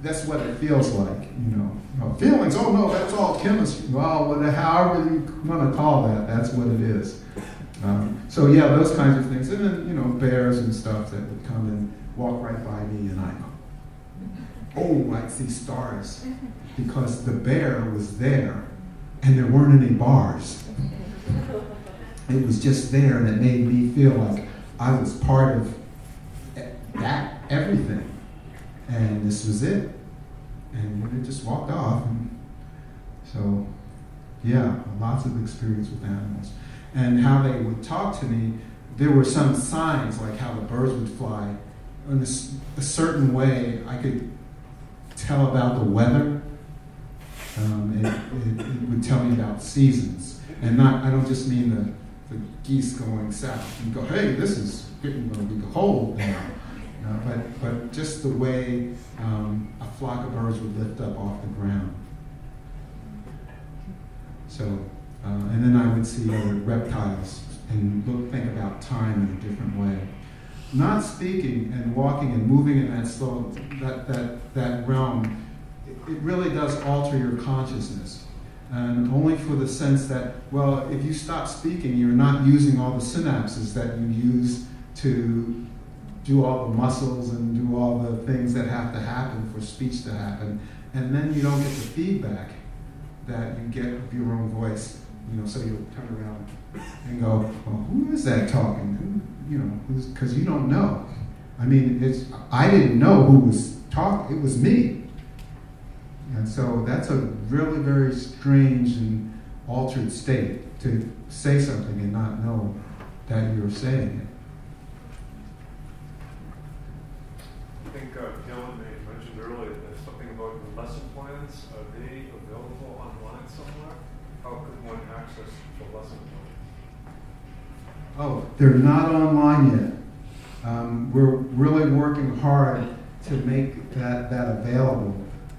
that's what it feels like. You know, feelings. Oh no, that's all chemistry. Well, however you want to call that, that's what it is. So yeah, those kinds of things, and then you know, bears and stuff that would come and walk right by me, and I go, oh, I see stars, because the bear was there, and there weren't any bars. It was just there, and it made me feel like I was part of that everything, and this was it. And it just walked off. And so, yeah, lots of experience with animals. And how they would talk to me, there were some signs, like how the birds would fly. In a certain way, I could tell about the weather. It would tell me about seasons. And I don't just mean the geese going south. You go, hey, this is getting going to be cold now. But just the way a flock of birds would lift up off the ground. So, and then I would see other reptiles and think about time in a different way. Not speaking and walking and moving in that slow, that realm, it really does alter your consciousness. And only for the sense that, well, if you stop speaking, you're not using all the synapses that you use to do all the muscles and do all the things that have to happen for speech to happen. And then you don't get the feedback that you get of your own voice. You know, so you'll turn around and go, well, who is that talking? You know, because you don't know. I mean, I didn't know who was talking. It was me. And so that's a really very strange and altered state, to say something and not know that you're saying it. I think Dylan may have mentioned earlier that something about the lesson plans. Are they available online somewhere? How could one access the lesson plans? Oh, they're not online yet. We're really working hard to make that available,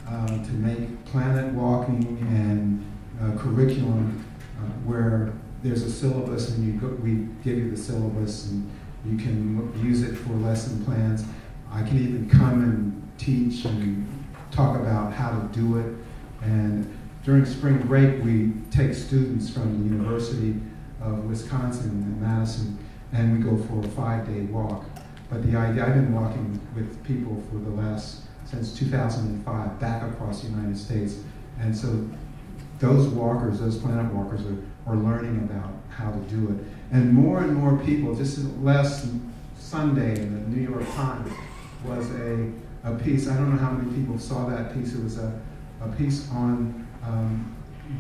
to make planet walking and curriculum where there's a syllabus, and we give you the syllabus, and you can use it for lesson plans. I can even come and teach and talk about how to do it. And during spring break, we take students from the University of Wisconsin in Madison, and we go for a 5-day walk. But the idea, I've been walking with people since 2005, back across the United States. And so those walkers, those planet walkers, are learning about how to do it. And more people, just last Sunday in the New York Times was a piece, I don't know how many people saw that piece, it was a piece on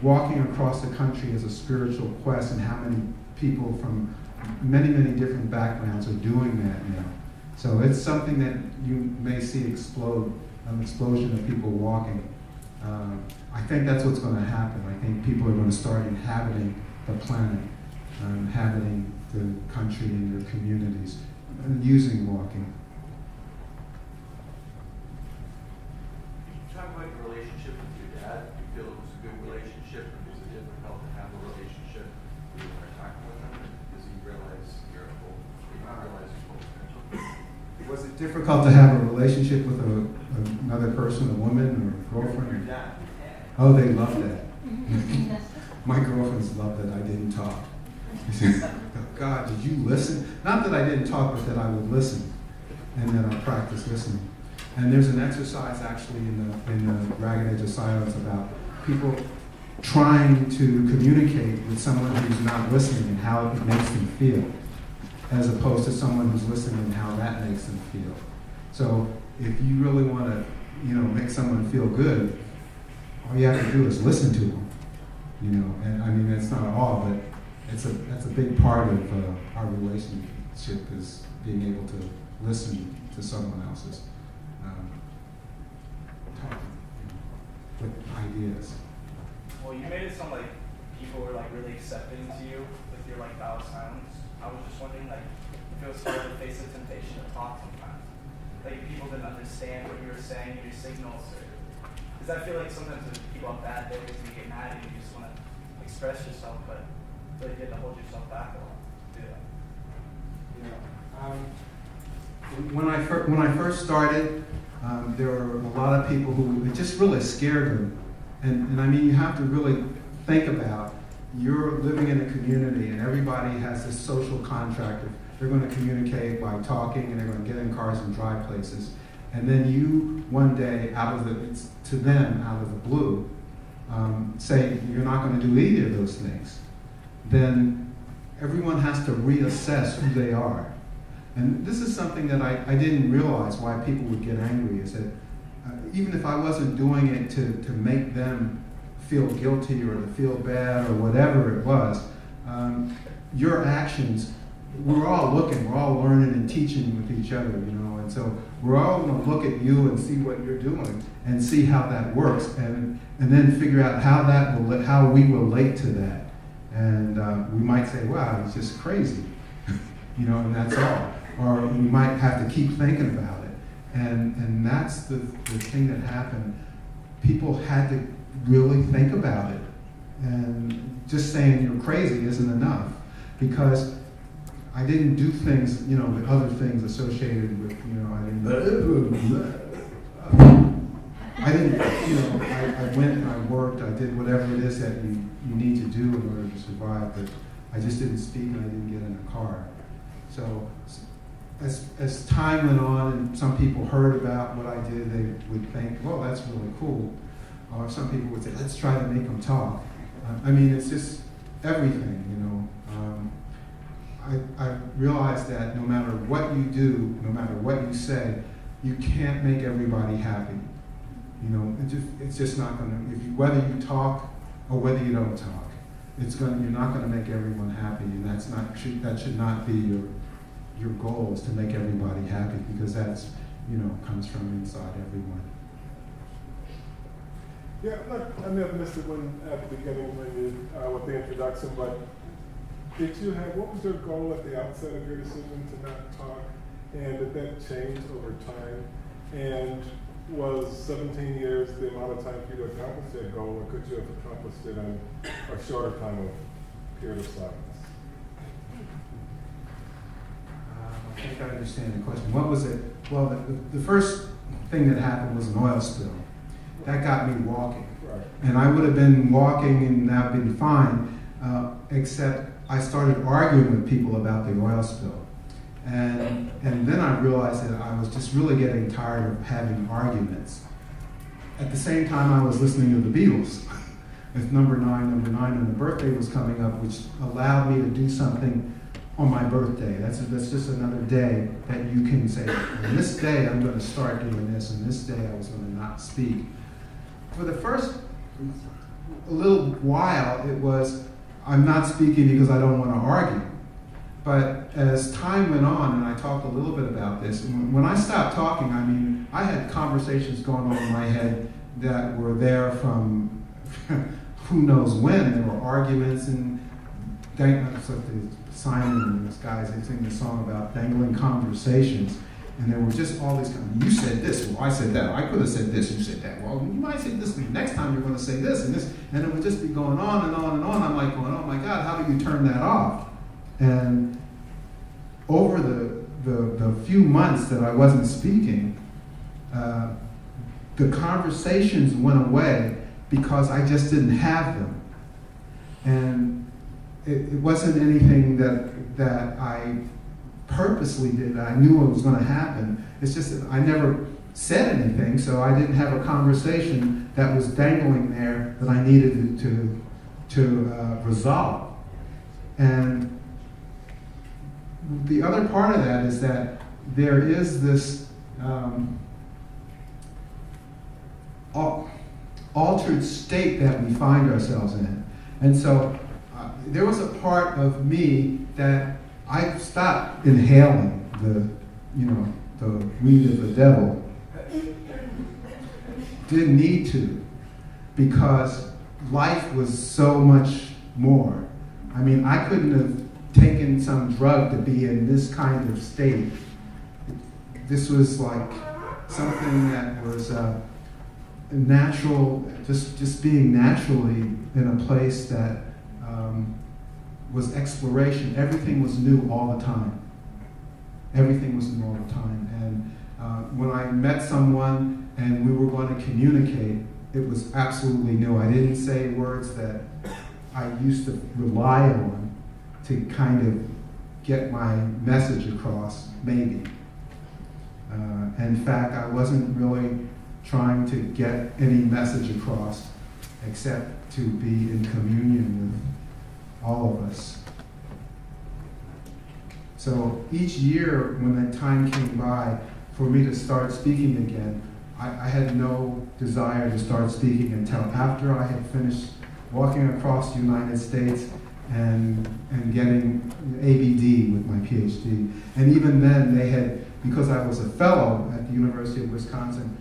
walking across the country as a spiritual quest, and how many people from many different backgrounds are doing that now. So it's something that you may see explode, an explosion of people walking. I think that's what's going to happen. I think people are going to start inhabiting the planet, inhabiting the country and their communities, and using walking. Talk about your relationship with your dad. Do you feel it was a good relationship, or was it difficult to have a relationship when you were talking with him? Does he realize your full potential? Was it difficult to have a relationship with another person, a woman or a girlfriend? Your dad. Oh, they loved that. My girlfriends loved that I didn't talk. They said, oh, God, did you listen? Not that I didn't talk, but that I would listen, and that I practiced listening. And there's an exercise actually in the Ragged Edge of Silence about people trying to communicate with someone who's not listening and how it makes them feel, as opposed to someone who's listening and how that makes them feel. So if you really want to, make someone feel good, all you have to do is listen to them. you know. And I mean, it's not all, but that's a big part of our relationship, is being able to listen to someone else's talk, you know, with ideas. Well, you made it sound like people were like really accepting to you with your like vowel sounds. I was just wondering, like, if it was hard to face the temptation to talk sometimes. Like, if people didn't understand what you were saying, your signals, or because I feel like sometimes when people have bad days, you get mad and you just want to express yourself, but really get to hold yourself back a lot. When I first started, there were a lot of people who, it just really scared them. And I mean, you have to really think about, you're living in a community and everybody has this social contract of they're going to communicate by talking and they're going to get in cars and drive places. And then you, one day, to them, out of the blue, say you're not going to do either of those things. Then everyone has to reassess who they are. And this is something that I didn't realize why people would get angry, is that even if I wasn't doing it to make them feel guilty or to feel bad or whatever it was, your actions, we're all looking, we're all learning and teaching with each other, you know, and so we're all going to look at you and see what you're doing and see how that works, and then figure out how we relate to that. And we might say, wow, he's just crazy, you know, and that's all. Or we might have to keep thinking about it. And that's the thing that happened. People had to really think about it. And just saying you're crazy isn't enough, because I didn't do things, you know, the other things associated with, you know, I went and I worked, I did whatever it is that you need to do in order to survive, but I just didn't speak and I didn't get in a car. So as time went on and some people heard about what I did, they would think, well, that's really cool. Or some people would say, let's try to make them talk. I mean, it's just everything, you know. I realized that no matter what you do, no matter what you say, you can't make everybody happy. You know, it's just not going to, whether you talk or whether you don't talk, you're not going to make everyone happy, and that should not be your goal, is to make everybody happy, because that's, you know, comes from inside everyone. Yeah, I may have missed it at the beginning when you, with the introduction, but what was your goal at the outset of your decision to not talk, and did that change over time? And was 17 years the amount of time for you to accomplish that goal, or could you have accomplished it in a shorter time of period of silence? I think I understand the question. What was it? Well, the first thing that happened was an oil spill. That got me walking. Right. And I would have been walking and that would have been fine, except I started arguing with people about the oil spill. And then I realized that I was just really getting tired of having arguments. At the same time, I was listening to the Beatles. With number 9, and the birthday was coming up, which allowed me to do something on my birthday. That's just another day that you can say, on this day I'm going to start doing this, and this day I was going to not speak. For the first little while, it was, I'm not speaking because I don't want to argue. But as time went on, and I talked a little bit about this, when I stopped talking, I mean, I had conversations going on in my head that were there from who knows when. There were arguments, and Simon and those guys, they sing this song about dangling conversations, and there were just all these you said this, well, I said that, I could have said this, you said that, well, you might say this, next time you're going to say this, and it would just be going on and on and on. I'm like going, oh my God, how do you turn that off? And over the few months that I wasn't speaking, the conversations went away because I just didn't have them. And it wasn't anything that I purposely did. I knew it was going to happen. It's just that I never said anything, so I didn't have a conversation that was dangling there that I needed to resolve. And the other part of that is that there is this altered state that we find ourselves in. And so there was a part of me that I stopped inhaling the weed of the devil. Didn't need to, because life was so much more. I mean, I couldn't have taken some drug to be in this kind of state. This was like something that was natural, just being naturally in a place that was exploration. Everything was new all the time. Everything was new all the time. And when I met someone and we were going to communicate, it was absolutely new. I didn't say words that I used to rely on to kind of get my message across, maybe. In fact, I wasn't really trying to get any message across except to be in communion with all of us. So each year when that time came by for me to start speaking again, I had no desire to start speaking until after I had finished walking across the United States and getting ABD with my PhD. And even then they had, because I was a fellow at the University of Wisconsin,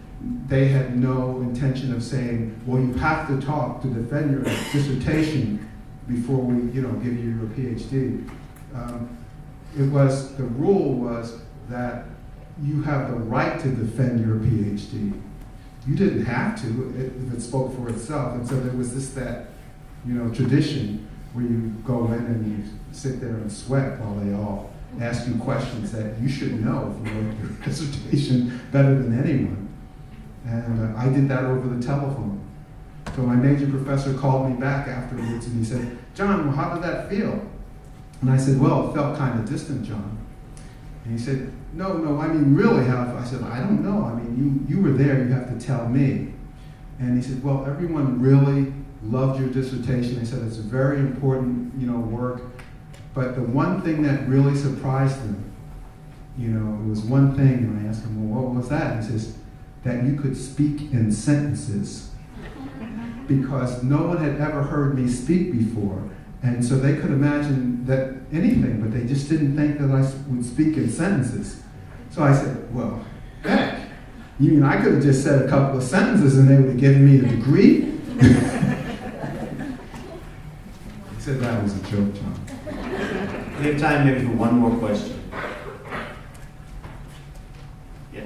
they had no intention of saying, well, you have to talk to defend your dissertation before we, give you your PhD. The rule was that you have the right to defend your PhD. You didn't have to if it spoke for itself. And so there was that tradition where you go in and you sit there and sweat while they all ask you questions that you should know if you wrote your dissertation better than anyone. And I did that over the telephone. So my major professor called me back afterwards and he said, John, well, how did that feel? And I said, well, it felt kind of distant, John. And he said, no, I mean, really, how? I said, I don't know. I mean, you were there, you have to tell me. And he said, well, everyone really loved your dissertation. They said it's a very important, work. But the one thing that really surprised them, it was one thing, and I asked him, well, what was that? And he says, that you could speak in sentences. Because no one had ever heard me speak before. And so they could imagine that anything, but they just didn't think that I would speak in sentences. So I said, well, heck, you mean I could have just said a couple of sentences and they would have given me a degree? He said that was a joke, John. We have time maybe for one more question. Yeah.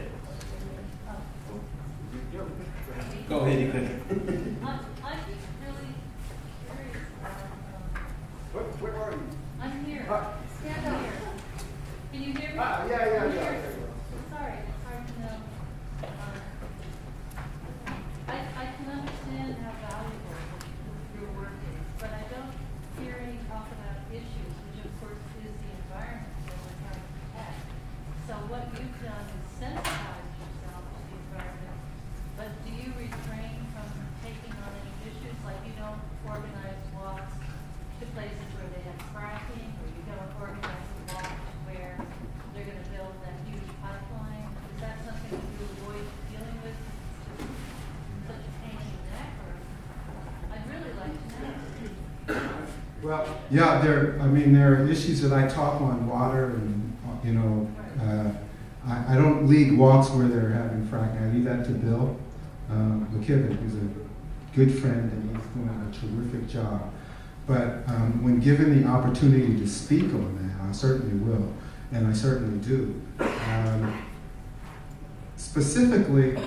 Go ahead, you could. I'm just really curious about, Where are you? I'm here. Stand up. Can you hear me? Yeah. Sorry, it's hard to know. I can understand how valuable your work is, but I don't hear any talk about issues, which of course is the environment that we're trying to protect. So what you've done is sensitize yourself to the environment, but do you refrain from taking on any issues, like you don't organize walks to places where they have fracking, or you don't organize a walk where they're going to build that huge pipeline? Is that something that you avoid dealing with? It's just such a pain in the neck, or I'd really like to know. Well, yeah, there are issues that I talk on water and, I don't lead walks where they're having fracking. I leave that to Bill McKibben, who's a good friend and he's doing a terrific job. But when given the opportunity to speak on that, I certainly will, and I certainly do. Specifically,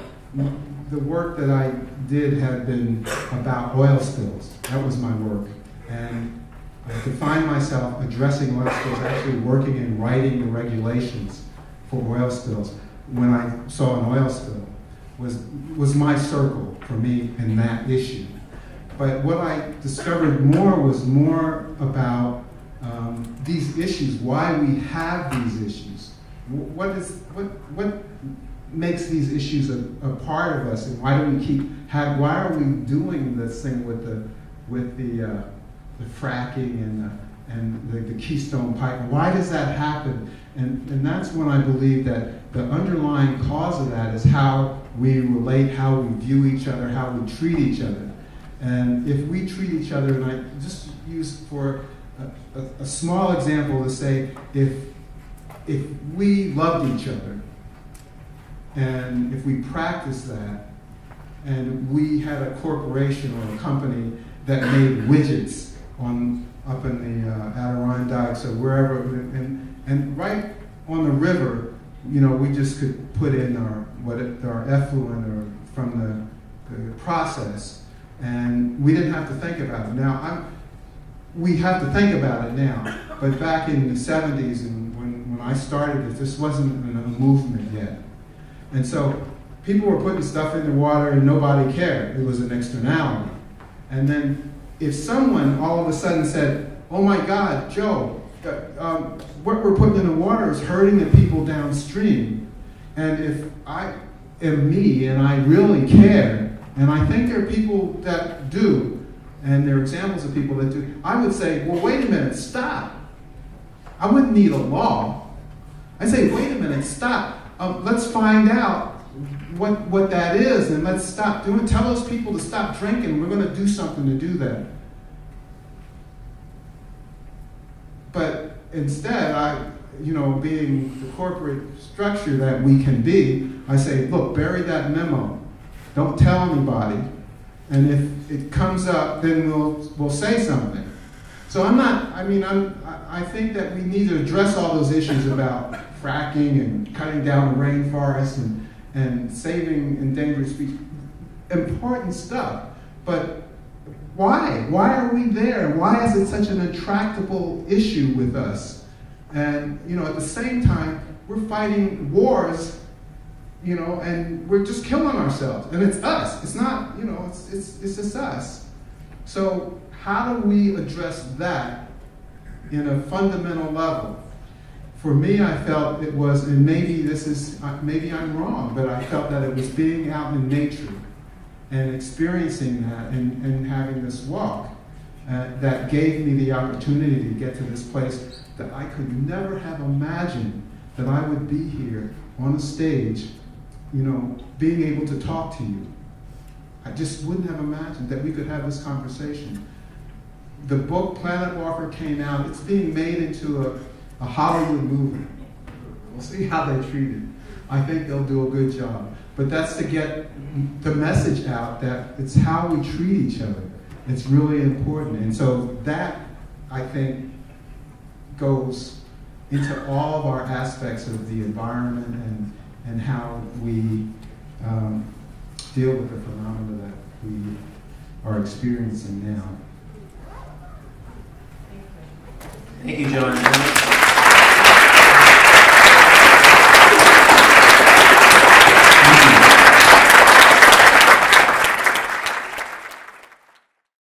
the work that I did had been about oil spills. That was my work. And to find myself addressing oil spills, actually working and writing the regulations for oil spills when I saw an oil spill was my circle for me in that issue. But what I discovered was more about these issues, why we have these issues. What makes these issues a part of us, and why are we doing this thing with the fracking and the Keystone Pipeline? Why does that happen? And that's when I believe that the underlying cause of that is how we relate, how we view each other, how we treat each other. And if we treat each other, and I just use for a small example to say, if we loved each other, and if we practiced that, and we had a corporation or a company that made widgets up in the Adirondacks or wherever, and right on the river, you know, we just could put in our effluent or from the process, and we didn't have to think about it. Now, we have to think about it now, but back in the 70s and when I started this wasn't a movement yet. And so people were putting stuff in the water and nobody cared. It was an externality. And then if someone all of a sudden said, oh my God, Joe, what we're putting in the water is hurting the people downstream. And if I am me and I really care, and I think there are people that do, and there are examples of people that do, I would say, well, wait a minute, stop. I wouldn't need a law. I'd say, wait a minute, stop. Let's find out what that is, and let's stop doing. Tell those people to stop drinking. We're going to do something to do that. But instead, being the corporate structure that we can be, I say, look, bury that memo. Don't tell anybody. And if it comes up, then we'll say something. So I think that we need to address all those issues about fracking and cutting down the rainforest and saving endangered species. Important stuff. But why? Why are we there? Why is it such an intractable issue with us? And, at the same time, we're fighting wars, and we're just killing ourselves. And it's us. It's not, it's just us. So how do we address that in a fundamental level? For me, I felt it was, and maybe I'm wrong, but I felt that it was being out in nature and experiencing that and having this walk that gave me the opportunity to get to this place that I could never have imagined that I would be here on a stage, being able to talk to you. I just wouldn't have imagined that we could have this conversation. The book Planetwalker came out. It's being made into a Hollywood movie. We'll see how they treat it. I think they'll do a good job. But that's to get the message out that it's how we treat each other. It's really important. And so that, I think, goes into all of our aspects of the environment and how we deal with the phenomena that we are experiencing now. Thank you, John.